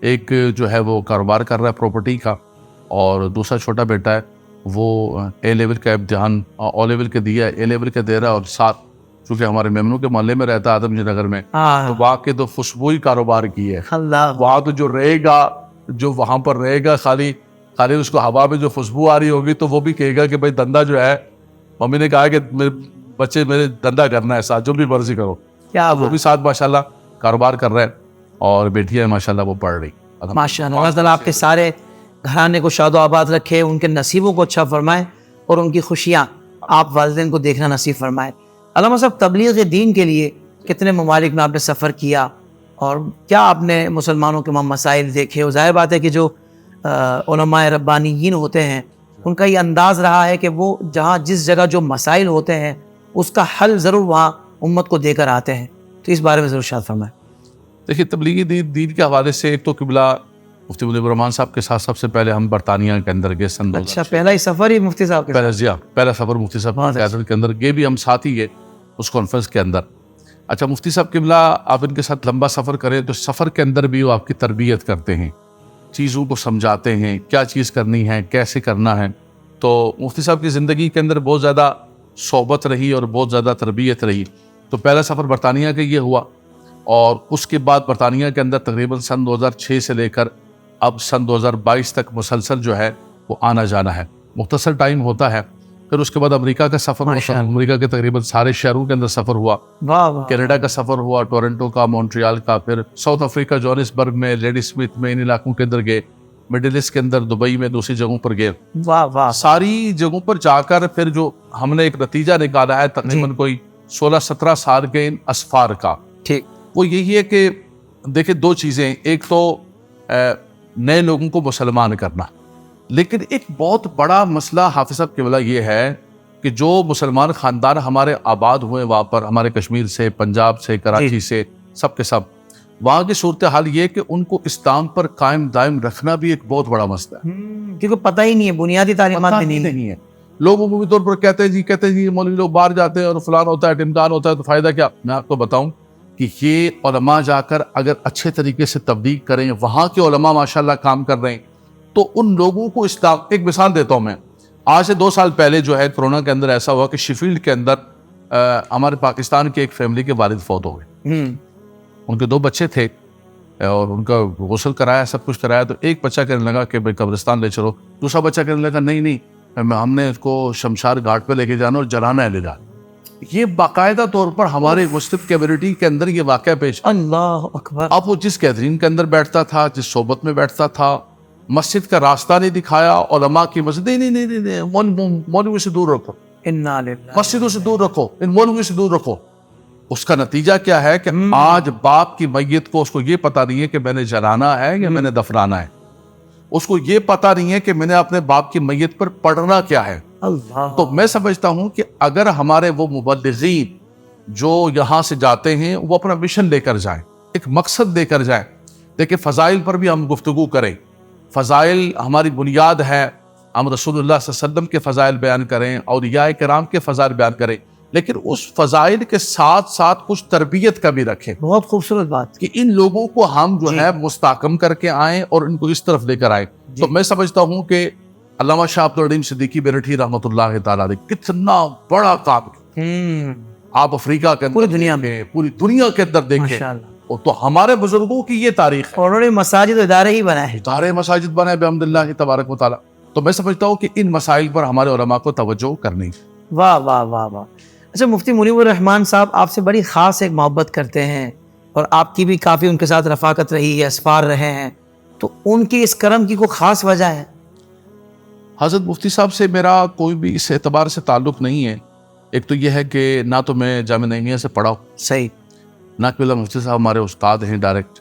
ایک جو ہے وہ کاروبار کر رہا ہے پراپرٹی کا، اور دوسرا چھوٹا بیٹا ہے وہ A لیول کا امتحان O لیول کے دیا ہے، A لیول کا دے رہا ہے، اور ساتھ چونکہ ہمارے میمنوں کے محلے میں رہتا ہے آدم جی نگر میں، تو وہاں کے تو خوشبوئی کاروبار کی ہے، اللہ، وہاں تو جو رہے گا، جو وہاں پر رہے گا، خالی اس کو ہوا میں جو خوشبو آ رہی ہوگی تو وہ بھی کہے گا کہ بھائی دندہ جو ہے، ممی نے کہا کہ میرے بچے میرے دندہ کرنا ہے ساتھ، جو بھی مرضی کرو۔ کیا وہ بھی ساتھ ماشاءاللہ کاروبار کر رہے ہیں، اور بیٹیاں ماشاءاللہ وہ پڑھ رہی۔ ماشاءاللہ، اللہ تعالیٰ آپ کے سارے گھرانے کو شاد و آباد رکھے، ان کے نصیبوں کو اچھا فرمائے، اور ان کی خوشیاں آپ والدین کو دیکھنا نصیب فرمائے۔ علامہ صاحب، تبلیغ دین کے لیے کتنے ممالک میں آپ نے سفر کیا، اور کیا آپ نے مسلمانوں کے وہاں مسائل دیکھے؟ اور ظاہر بات ہے کہ جو علماء ربانیین ہوتے ہیں ان کا یہ انداز رہا ہے کہ وہ جہاں جس جگہ جو مسائل ہوتے ہیں اس کا حل ضرور وہاں امت کو دے کر آتے ہیں، تو اس بارے میں ضرور ارشاد فرمائیں۔ دیکھیے، تبلیغی دین کے حوالے سے ایک تو قبلہ مفتی مجیب الرحمان صاحب کے ساتھ سب سے پہلے ہم برطانیہ کے اندر گئے سن 2006۔ اچھا، پہلا ہی سفر ہی مفتی صاحب کے ساتھ؟ پہلا سفر مفتی صاحب کی قیادت کے اندر گئے بھی ہم ساتھ ہی گئے اس کانفرنس کے اندر۔ اچھا، مفتی صاحب قبلہ آپ ان کے ساتھ لمبا سفر کریں تو سفر کے اندر بھی وہ آپ کی تربیت کرتے ہیں، چیزوں کو سمجھاتے ہیں، کیا چیز کرنی ہے، کیسے کرنا ہے۔ تو مفتی صاحب کی زندگی کے اندر بہت زیادہ صحبت رہی اور بہت زیادہ تربیت رہی۔ تو پہلا سفر برطانیہ کا یہ ہوا، اور اس کے بعد برطانیہ کے اندر تقریباً سن 2006 سے لے کر اب سن 2022 تک مسلسل جو ہے وہ آنا جانا ہے۔ مختصر ٹائم ہوتا ہے. پھر اس کے بعد امریکہ کا سفر ہوتا ہے. امریکہ کے تقریباً سارے شہروں کے اندر سفر ہوا. کینیڈا کا سفر ہوا, ٹورنٹو کا, مونٹریال کا, پھر ساؤتھ افریقہ جوہانسبرگ میں, لیڈی اسمتھ میں, ان علاقوں کے اندر گئے. مڈل ایسٹ کے اندر دبئی میں, دوسری جگہوں پر گئے. ساری جگہوں پر جا کر پھر جو ہم نے ایک نتیجہ نکالا ہے تقریباً کوئی 16-17 سال کے ان اسفار کا, وہ یہی ہے کہ دیکھیں دو چیزیں. ایک تو نئے لوگوں کو مسلمان کرنا, لیکن ایک بہت بڑا مسئلہ حافظ صاحب قبلہ یہ ہے کہ جو مسلمان خاندان ہمارے آباد ہوئے وہاں پر, ہمارے کشمیر سے, پنجاب سے, کراچی سے, سب کے سب, وہاں کی صورتحال یہ کہ ان کو اسلام پر قائم دائم رکھنا بھی ایک بہت بڑا مسئلہ ہے, کیونکہ پتہ ہی نہیں ہے, بنیادی تعلیمات بھی نہیں ہے. لوگ عمومی طور پر کہتے ہیں جی مولوی لوگ باہر جاتے ہیں اور فلان ہوتا ہے, امتحان ہوتا ہے, تو فائدہ کیا؟ میں آپ کو بتاؤں کہ یہ علماء جا کر اگر اچھے طریقے سے تبلیغ کریں, وہاں کے علماء ماشاءاللہ کام کر رہے ہیں, تو ان لوگوں کو اسلام. ایک مثال دیتا ہوں میں, آج سے 2 سال پہلے جو ہے کرونا کے اندر ایسا ہوا کہ شیفیلڈ کے اندر ہمارے پاکستان کے ایک فیملی کے والد فوت ہو گئے. ان کے 2 بچے تھے اور ان کا غسل کرایا, سب کچھ کرایا, تو ایک بچہ کہنے لگا کہ بھائی قبرستان لے چلو, دوسرا بچہ کہنے لگا نہیں ہم نے اس کو شمشاد گھاٹ پہ لے کے جانا اور جلانا ہے لے جانا. یہ باقاعدہ طور پر ہمارے مسلم کمیونٹی کے اندر یہ واقعہ پیش. اللہ اکبر. اب وہ جس گیدرنگ کے اندر بیٹھتا تھا, جس صحبت میں بیٹھتا تھا, مسجد کا راستہ نہیں دکھایا, علماء کی مسجد نہیں, مولوی سے دور رکھو, مسجدوں سے دور رکھو, ان مولوی سے دور رکھو. اس کا نتیجہ کیا ہے کہ آج باپ کی میت کو اس کو یہ پتا نہیں ہے کہ میں نے جلانا ہے یا میں نے دفنانا ہے. اس کو یہ پتا نہیں ہے کہ میں نے اپنے باپ کی میت پر پڑھنا کیا ہے. تو میں سمجھتا ہوں کہ اگر ہمارے وہ مبلغین جو یہاں سے جاتے ہیں وہ اپنا مشن لے کر جائیں, ایک مقصد لے کر جائیں. دیکھیں فضائل پر بھی ہم گفتگو کریں, فضائل ہماری بنیاد ہے, ہم رسول اللہ صلی اللہ علیہ وسلم کے فضائل بیان کریں, اولیاء کرام کے فضائل بیان کریں, لیکن اس فضائل کے ساتھ ساتھ کچھ تربیت کا بھی رکھیں. بہت خوبصورت بات کہ ان لوگوں کو ہم جو ہے مستحکم کر کے آئیں اور ان کو اس طرف لے کر آئیں. تو میں سمجھتا ہوں کہ علامہ شاہ عبد الرحیم صدیقی میرٹھی رحمۃ اللہ تعالیٰ علیہ کتنا بڑا کام کیا. آپ افریقہ کے اندر, پوری دنیا کے اندر دیکھیں, تو ہمارے بزرگوں کی یہ تاریخ ہے. انہوں نے مساجد ادارے ہی بنائے, ادارے مساجد بنائے بحمد اللہ تبارک و تعالیٰ. تو میں سمجھتا ہوں کہ ان مسائل پر ہمارے علماء کو توجہ کرنی. واہ واہ واہ واہ. اچھا مفتی منیب الرحمان صاحب آپ سے بڑی خاص ایک محبت کرتے ہیں اور آپ کی بھی کافی ان کے ساتھ رفاقت رہی ہے, اسفار رہے ہیں, تو ان کی اس کرم کی کوئی خاص وجہ ہے؟ حضرت مفتی صاحب سے میرا کوئی بھی اس اعتبار سے تعلق نہیں ہے. ایک تو یہ ہے کہ نہ تو میں جامعہ نعیمیہ سے پڑھا ہوں, صحیح, نہ قبلہ مفتی صاحب ہمارے استاد ہیں ڈائریکٹ,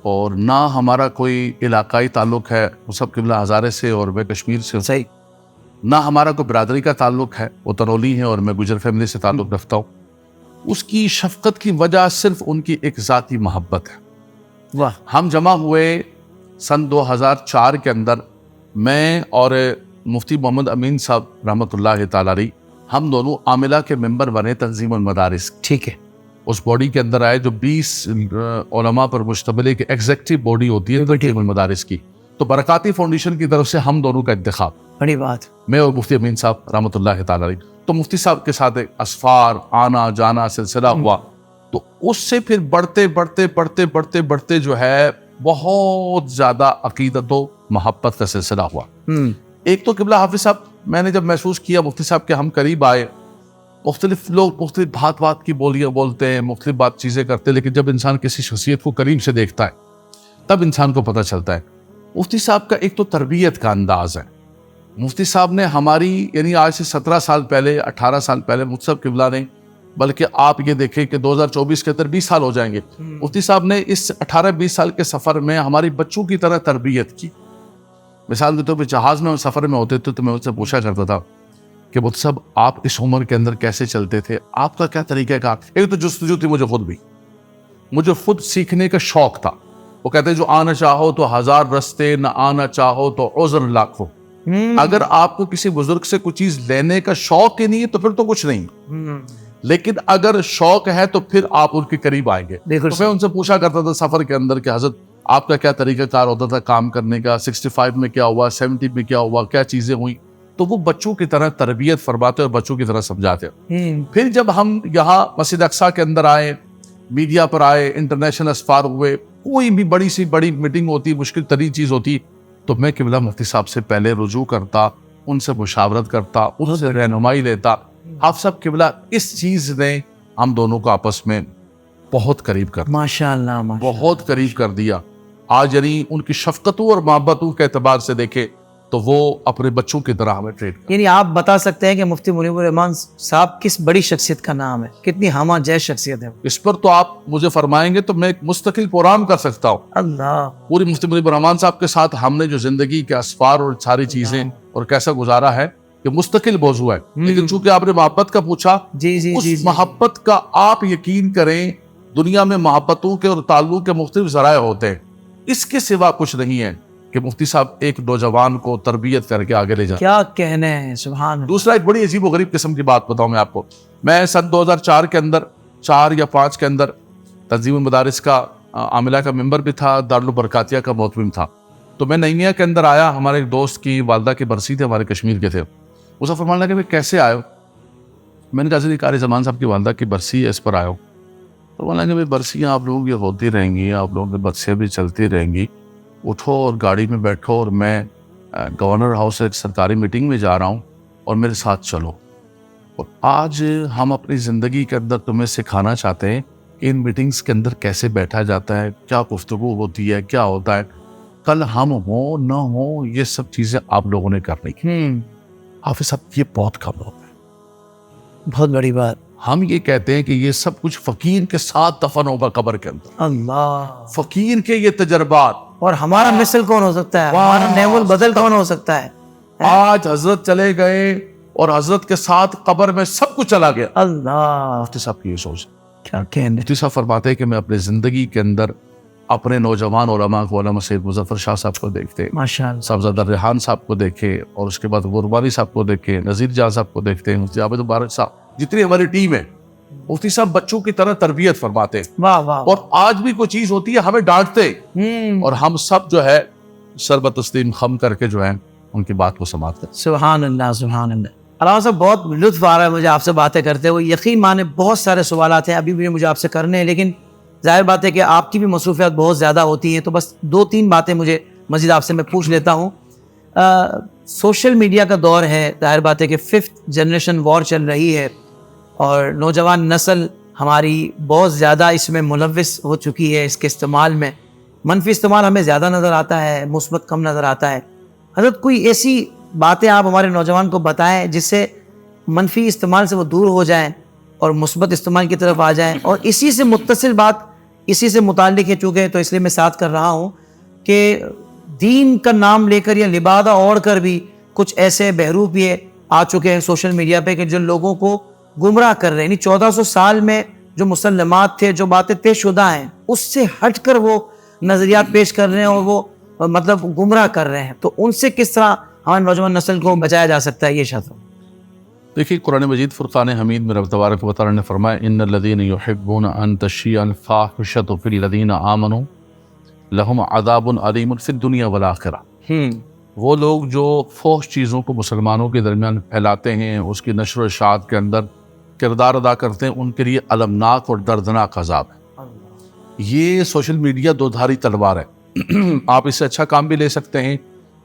اور نہ ہمارا کوئی علاقائی تعلق ہے, وہ سب قبلہ ہزارے سے اور میں کشمیر سے ہوں. صحیح. نہ ہمارا کوئی برادری کا تعلق ہے, وہ ترولی ہیں اور میں گجر فیملی سے تعلق رکھتا ہوں. اس کی شفقت کی وجہ صرف ان کی ایک ذاتی محبت ہے. واہ. ہم جمع ہوئے سن 2004 کے اندر, میں اور مفتی محمد امین صاحب رحمۃ اللہ تعالیٰ علیہ, ہم دونوں عاملہ کے ممبر بنے تنظیم المدارس. ٹھیک ہے. اس باڈی کے اندر آئے جو 20 علماء پر مشتمل ایک ایگزیکٹو باڈی ہوتی ہے تنظیم المدارس کی. تو برکاتی فاؤنڈیشن کی طرف سے ہم دونوں کا انتخاب, بڑی بات, میں اور مفتی امین صاحب رحمۃ اللہ تعالیٰ علیہ. تو مفتی صاحب کے ساتھ ایک اسفار آنا جانا سلسلہ ہوا. تو اس سے پھر بڑھتے جو ہے بہت زیادہ عقیدت و محبت کا سلسلہ ہوا. ایک تو قبلہ حافظ صاحب, میں نے جب محسوس کیا مفتی صاحب کے ہم قریب آئے, مختلف لوگ مختلف بات کی بولیاں بولتے ہیں, مختلف بات چیزیں کرتے ہیں, لیکن جب انسان کسی شخصیت کو قریب سے دیکھتا ہے تب انسان کو پتہ چلتا ہے. مفتی صاحب کا ایک تو تربیت کا انداز ہے. مفتی صاحب نے ہماری, یعنی آج سے 17 سال پہلے 18 سال پہلے مفتی صاحب قبلہ نے, بلکہ آپ یہ دیکھیں کہ 2024 کے اندر 20 سال ہو جائیں گے, مفتی صاحب نے اس 18-20 سال کے سفر میں ہماری بچوں کی طرح تربیت کی. مثال کے طور پہ جہاز میں سفر میں ہوتے تھے تو میں ان سے پوچھا کرتا تھا کہ مفتی صاحب آپ اس عمر کے اندر کیسے چلتے تھے, آپ کا کیا طریقہ کار. ایک تو جستجو تھی مجھے خود سیکھنے کا شوق تھا. وہ کہتے ہیں جو آنا چاہو تو 1000 رستے, نہ آنا چاہو تو عذر لاکھوں. اگر آپ کو کسی بزرگ سے کوئی چیز لینے کا شوق ہی نہیں ہے تو پھر تو کچھ نہیں, لیکن اگر شوق ہے تو پھر آپ ان کے قریب آئیں گے. تو میں ان سے پوچھا کرتا تھا سفر کے اندر کہ حضرت آپ کا کیا طریقہ کار ہوتا تھا کام کرنے کا, 65 میں کیا ہوا, 70 میں کیا ہوا, کیا چیزیں ہوئی. تو وہ بچوں کی طرح تربیت فرماتے اور بچوں کی طرح سمجھاتے. پھر جب ہم یہاں مسجد اقصیٰ کے اندر آئے, میڈیا پر آئے, انٹرنیشنل اسفار ہوئے, کوئی بھی بڑی میٹنگ ہوتی, مشکل ترین چیز ہوتی, تو میں قبلہ مفتی صاحب سے پہلے رجوع کرتا ان سے مشاورت کرتا, ان سے رہنمائی لیتا. آپ سب قبلہ اس چیز نے ہم دونوں کو آپس میں بہت قریب کر دیا, ماشاءاللہ بہت قریب کر دیا. آج یعنی ان کی شفقتوں اور محبتوں کے اعتبار سے دیکھے تو وہ اپنے بچوں کی طرح ہمیں ٹریٹ کرتے. یعنی آپ بتا سکتے ہیں کہ مفتی منیب الرحمان صاحب کس بڑی شخصیت کا نام ہے, کتنی ہمہ جیز شخصیت ہے. اس پر تو آپ مجھے فرمائیں گے تو میں ایک مستقل پروگرام کر سکتا ہوں. اللہ, پوری مفتی منیب الرحمان صاحب کے ساتھ ہم نے جو زندگی کے اسفار اور ساری چیزیں اور کیسا گزارا ہے یہ مستقل موضوع ہے. لیکن چونکہ آپ نے محبت کا پوچھا, جی جی اس جی محبت کا آپ یقین کریں دنیا میں محبتوں کے اور تعلق کے مختلف ذرائع ہوتے ہیں, اس کے سوا کچھ نہیں ہے کہ مفتی صاحب ایک نوجوان کو تربیت کر کے آگے لے جائیں. کیا کہنے ہیں, سبحان اللہ. دوسرا ایک بڑی عجیب و غریب قسم کی بات بتاؤں میں آپ کو. میں سن 2004 کے اندر 4 یا 5 کے اندر تنظیم المدارس کا عاملہ کا ممبر بھی تھا, دارالبرکاتیہ کا محتمم تھا. تو میں نعیمیہ کے اندر آیا, ہمارے ایک دوست کی والدہ کی برسی تھے, ہمارے کشمیر کے تھے. اسے فرمانے لگا کہ کیسے آئے ہو؟ میں نے کہا جی قاری زمان صاحب کی والدہ کی برسی ہے, اس پر آئے ہو. فرمانے لگا برسیاں آپ لوگوں کی ہوتی رہیں گی, آپ لوگوں کے برسیاں بھی چلتی رہیں گی, اٹھو اور گاڑی میں بیٹھو اور میں گورنر ہاؤس سے ایک سرکاری میٹنگ میں جا رہا ہوں اور میرے ساتھ چلو. اور آج ہم اپنی زندگی کے اندر تمہیں سکھانا چاہتے ہیں کہ ان میٹنگز کے اندر کیسے بیٹھا جاتا ہے, کیا گفتگو ہوتی ہے, کیا ہوتا ہے. کل ہم ہوں نہ ہوں یہ سب چیزیں آپ لوگوں نے کرنی ہے. حافظ صاحب یہ بہت کم لوگ ہیں. بہت بڑی بات. ہم یہ کہتے ہیں کہ یہ سب کچھ فقیر کے ساتھ دفن ہوگا قبر کے اندر. اللہ, فقیر کے یہ تجربات. اور ہمارا مثل کون ہو سکتا ہے, ہمارا نعم البدل کون ہو سکتا ہے. آج حضرت چلے گئے اور حضرت کے ساتھ قبر میں سب کچھ چلا گیا. اللہ, مفتی صاحب کی یہ سوچ. کیا کہنے. مفتی صاحب فرماتے ہیں کہ میں اپنے زندگی کے اندر اپنے نوجوان علماء کو, علامہ سید مظفر شاہ صاحب کو دیکھتے, ماشاءاللہ, صاحبزادہ ریحان صاحب کو دیکھے, اور اس کے بعد غربانی صاحب کو دیکھے, نذیر جہاں صاحب کو دیکھتے ہیں, مفتی عابد مبارک صاحب, جتنی ہماری ٹیم ہے. مفتی صاحب بچوں کی طرح تربیت فرماتے ہیں. واہ واہ. اور آج بھی کوئی چیز ہوتی ہے ہمیں ڈانٹتے, اور ہم سب جو ہے شربت تسلیم خم کر کے جو ہے ان کی بات کو سماعت کرتے. سبحان اللہ, سبحان اللہ. علامہ صاحب بہت لطف آ رہا ہے مجھے آپ سے باتیں کرتے ہوئے. یقین مانے بہت سارے سوالات ہیں ابھی بھی مجھے آپ سے کرنے ہیں, لیکن ظاہر بات ہے کہ آپ کی بھی مصروفیات بہت زیادہ ہوتی ہیں, تو بس 2-3 باتیں مجھے مزید آپ سے میں پوچھ لیتا ہوں. سوشل میڈیا کا دور ہے, ظاہر بات ہے کہ 5th جنریشن وار چل رہی ہے, اور نوجوان نسل ہماری بہت زیادہ اس میں ملوث ہو چکی ہے. اس کے استعمال میں منفی استعمال ہمیں زیادہ نظر آتا ہے, مثبت کم نظر آتا ہے. حضرت کوئی ایسی باتیں آپ ہمارے نوجوان کو بتائیں جس سے منفی استعمال سے وہ دور ہو جائیں اور مثبت استعمال کی طرف آ جائیں. اور اسی سے متصل بات, اسی سے متعلق ہے چونکہ, تو اس لیے میں ساتھ کر رہا ہوں کہ دین کا نام لے کر یا لبادہ اوڑھ کر بھی کچھ ایسے بہروپ یہ آ چکے ہیں سوشل میڈیا پہ کہ جو لوگوں کو گمراہ کر رہے ہیں. یعنی 1400 سال میں جو مسلمات تھے, جو باتیں طے شدہ ہیں, اس سے ہٹ کر وہ نظریات پیش کر رہے ہیں اور وہ مطلب گمراہ کر رہے ہیں. تو ان سے کس طرح ہمارے نوجوان نسل کو بچایا جا سکتا ہے, یہ شاید. دیکھیے قرآن مجید فرقان حمید میں رب تبارک و تعالی نے فرمایا ان الذین یحبون ان تشیع الفاحشۃ فی الذین آمنوا لہم عذاب علیم فی الدنیا والآخرہ. وہ لوگ جو فحش چیزوں کو مسلمانوں کے درمیان پھیلاتے ہیں, اس کی نشر و اشاعت کے اندر کردار ادا کرتے ہیں, ان کے لیے المناک اور دردناک عذاب ہے. یہ سوشل میڈیا دو دھاری تلوار ہے. آپ اس سے اچھا کام بھی لے سکتے ہیں,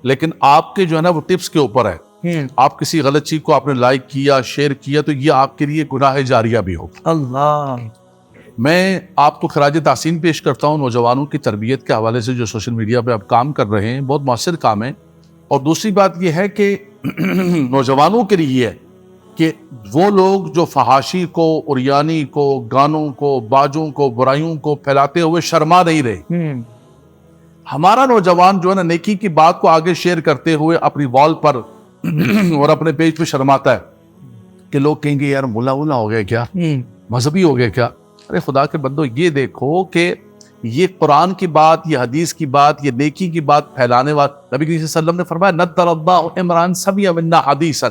لیکن آپ کے جو ہے نا وہ ٹپس کے اوپر ہے. آپ کسی غلط چیز کو آپ نے لائک کیا, شیئر کیا, تو یہ آپ کے لیے گناہ جاریہ بھی ہوگا. اللہ, میں آپ کو خراج تحسین پیش کرتا ہوں نوجوانوں کی تربیت کے حوالے سے جو سوشل میڈیا پہ آپ کام کر رہے ہیں, بہت مؤثر کام ہے. اور دوسری بات یہ ہے کہ نوجوانوں کے لیے ہے کہ وہ لوگ جو فحاشی کو, عریانی کو, گانوں کو, باجوں کو, برائیوں کو پھیلاتے ہوئے شرما نہیں رہے. ہمارا نوجوان جو ہے نا نیکی کی بات کو آگے شیئر کرتے ہوئے اپنی وال پر اور اپنے پیج پہ شرماتا ہے کہ لوگ کہیں گے یار ملا ہو گیا کیا, مذہبی ہو گیا کیا. ارے خدا کے بندو, یہ دیکھو کہ یہ قرآن کی بات, یہ حدیث کی بات, یہ نیکی کی بات پھیلانے والا نبی کریم صلی اللہ علیہ وسلم نے فرمایا نضر اللہ عمران سمع منا حدیثا,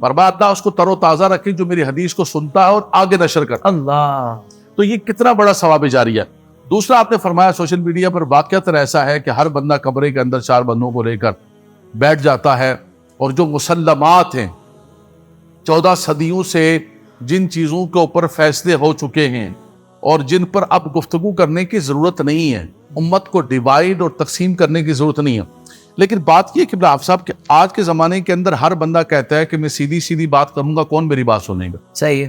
فرمایا اللہ اس کو تر و تازہ رکھے جو میری حدیث کو سنتا ہے اور آگے نشر کرتا ہے. اللہ, تو یہ کتنا بڑا ثواب جاری ہے. دوسرا آپ نے فرمایا سوشل میڈیا پر واقعتاً ایسا ہے کہ ہر بندہ کمرے کے اندر 4 بندوں کو لے کر بیٹھ جاتا ہے, اور جو مسلمات ہیں 14 صدیوں سے جن چیزوں کے اوپر فیصلے ہو چکے ہیں اور جن پر اب گفتگو کرنے کی ضرورت نہیں ہے, امت کو ڈیوائیڈ اور تقسیم کرنے کی ضرورت نہیں ہے. لیکن بات یہ کہ آپ صاحب کہ آج کے زمانے کے اندر ہر بندہ کہتا ہے کہ میں سیدھی سیدھی بات کروں گا، کون میری بات سنے گا؟ صحیح ہے.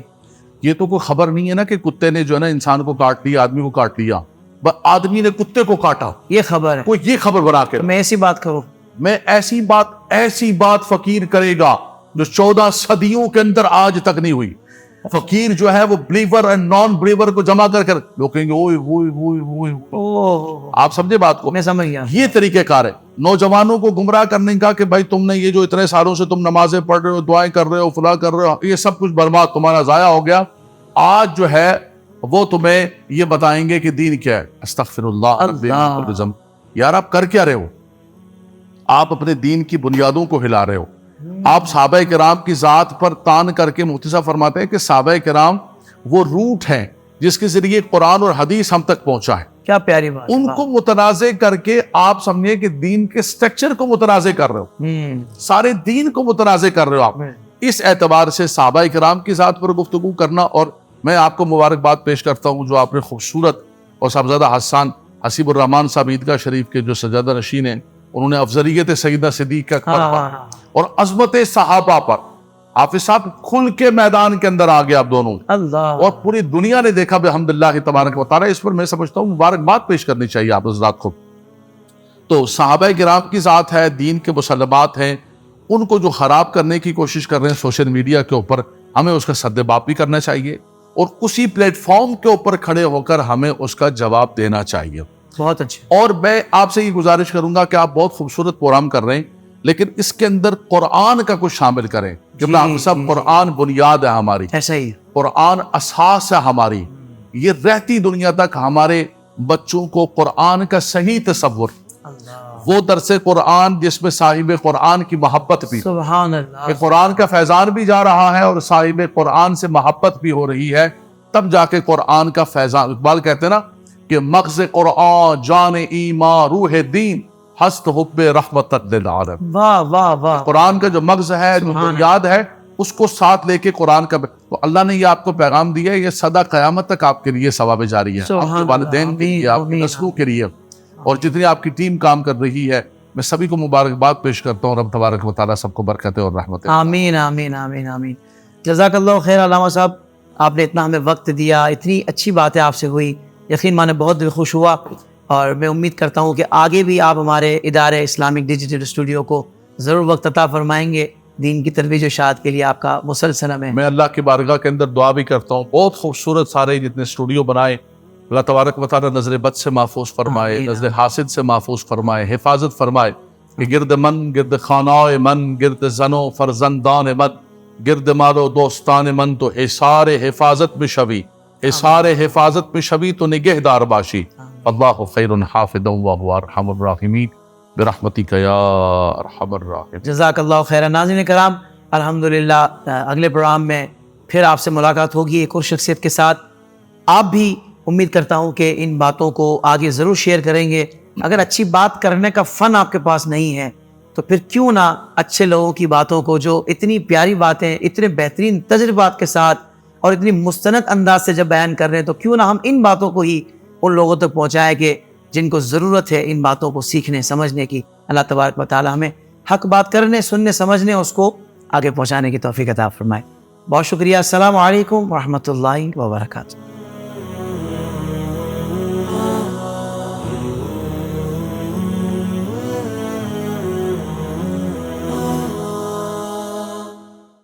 یہ تو کوئی خبر نہیں ہے نا کہ کتے نے جو ہے نا انسان کو کاٹ لیا، آدمی کو کاٹ لیا، آدمی نے کتے کو کاٹا، یہ خبر ہے. کوئی یہ خبر بنا کے میں ایسی بات کروں. میں ایسی بات فقیر کرے گا جو 14 صدیوں کے اندر آج تک نہیں ہوئی. فقیر جو ہے وہ بلیور اور نان بلیور کو جمع کر لوگ کہیں گے اوئے اوئے اوئے اوئے. آپ سمجھے بات کو؟ میں سمجھ گیا. یہ طریقہ کار ہے نوجوانوں کو گمراہ کرنے کا کہ بھائی تم نے یہ جو اتنے سالوں سے تم نمازیں پڑھ رہے ہو، دعائیں کر رہے ہو، فلاں کر رہے ہو، یہ سب کچھ برباد تمہارا ضائع ہو گیا. آج جو ہے وہ تمہیں یہ بتائیں گے کہ دین کیا ہے. استغفر اللہ. یار آپ کر کیا رہے ہو؟ آپ اپنے دین کی بنیادوں کو ہلا رہے ہو. آپ صحابہ کرام کی ذات پر تان کر کے مفتی صاحب فرماتے ہیں کہ صحابہ کرام وہ روٹ ہیں جس کے ذریعے قرآن اور حدیث ہم تک پہنچا ہے. کیا پیاری بات. ان کو متنازع کر کے آپ سمجھے کہ دین کے سٹرکچر کو متنازع کر رہے ہو، سارے دین کو متنازع کر رہے ہو آپ. اس اعتبار سے صحابہ کرام کی ذات پر گفتگو کرنا، اور میں آپ کو مبارکباد پیش کرتا ہوں جو آپ نے خوبصورت اور صاحبزادہ حسان حسیب الرحمان صاحب عیدگاہ شریف کے جو سجادہ نشین ہیں، انہوں نے افضلیت سیدہ صدیق اکبر پر اور عظمت صحابہ پر حافظ صاحب کھل کے میدان کے اندر آگے آپ دونوں، اور پوری دنیا نے دیکھا بحمداللہ تبارک و تعالی. اس پر میں سمجھتا ہوں مبارکباد پیش کرنی چاہیے آپ حضرات کو. تو صحابہ کرام کی ذات ہے، دین کے مسلمات ہیں، ان کو جو خراب کرنے کی کوشش کر رہے ہیں سوشل میڈیا کے اوپر، ہمیں اس کا سد باب بھی کرنا چاہیے، اور اسی پلیٹ فارم کے اوپر کھڑے ہو کر ہمیں اس کا جواب دینا چاہیے. بہت اچھا. اور میں آپ سے یہ گزارش کروں گا کہ آپ بہت خوبصورت پروگرام کر رہے ہیں، لیکن اس کے اندر قرآن کا کچھ شامل کریں. جب ہم سب قرآن بنیاد ہے ہماری، ایسا ہی قرآن اساس ہے ہماری. یہ رہتی دنیا تک ہمارے بچوں کو قرآن کا صحیح تصور، وہ درس قرآن جس میں صاحب قرآن کی محبت بھی، سبحان اللہ، کہ قرآن کا فیضان بھی جا رہا ہے اور صاحب قرآن سے محبت بھی ہو رہی ہے، تب جا کے قرآن کا فیضان. اقبال کہتے ہیں نا کہ مغز قرآن جان ایمان روح دین ہست حب رحمت للعالم. واہ واہ واہ. قرآن کا جو مغز ہے، جو بنیاد ہے، اس کو ساتھ لے کے قرآن کا، تو اللہ نے یہ آپ کو پیغام دیا ہے، یہ سدا قیامت تک آپ کے لیے ثواب جاری ہے، آپ کے والدین کے لیے، آپ کے نسلوں کے لیے، اور جتنی آپ کی ٹیم کام کر رہی ہے. میں سبھی کو مبارکباد پیش کرتا ہوں. رب تبارک و تعالیٰ سب کو برکتیں اور رحمتیں. آمین آمین آمین آمین. جزاک اللہ خیر علامہ صاحب، آپ نے اتنا ہمیں وقت دیا، اتنی اچھی باتیں آپ سے ہوئی، یقین مانے بہت دل خوش ہوا. اور میں امید کرتا ہوں کہ آگے بھی آپ ہمارے ادارے اسلامک ڈیجیٹل اسٹوڈیو کو ضرور وقت عطا فرمائیں گے. دین کی ترویج و اشاعت کے لیے آپ کا مسلسل میں اللہ کی بارگاہ کے اندر دعا بھی کرتا ہوں. بہت خوبصورت سارے جتنے اسٹوڈیو بنائے، اللہ تبارک و تعالیٰ نظر بد سے محفوظ فرمائے، نظر حاسد سے محفوظ فرمائے، حفاظت فرمائے، کہ گرد من، گرد خانہ من، گرد زن و فرزندان من، گرد مال و دوستان من تو احسار حفاظت میں شوی، احسار حفاظت میں شوی تو نگہدار باشی. اللہ خیر حافظ وهو ارحم الراحمین برحمتک یا ارحم الراحمین. جزاک اللہ خیر. ناظرین کرام، الحمدللہ اگلے پروگرام میں پھر آپ سے ملاقات ہوگی ایک اور شخصیت کے ساتھ. آپ بھی امید کرتا ہوں کہ ان باتوں کو آگے ضرور شیئر کریں گے. اگر اچھی بات کرنے کا فن آپ کے پاس نہیں ہے تو پھر کیوں نہ اچھے لوگوں کی باتوں کو، جو اتنی پیاری باتیں اتنے بہترین تجربات کے ساتھ اور اتنی مستند انداز سے جب بیان کر رہے ہیں، تو کیوں نہ ہم ان باتوں کو ہی ان لوگوں تک پہنچائیں کہ جن کو ضرورت ہے ان باتوں کو سیکھنے سمجھنے کی. اللہ تبارک و تعالی ہمیں حق بات کرنے، سننے، سمجھنے، اس کو آگے پہنچانے کی توفیق عطا فرمائے. بہت شکریہ. السلام علیکم ورحمۃ اللہ وبرکاتہ.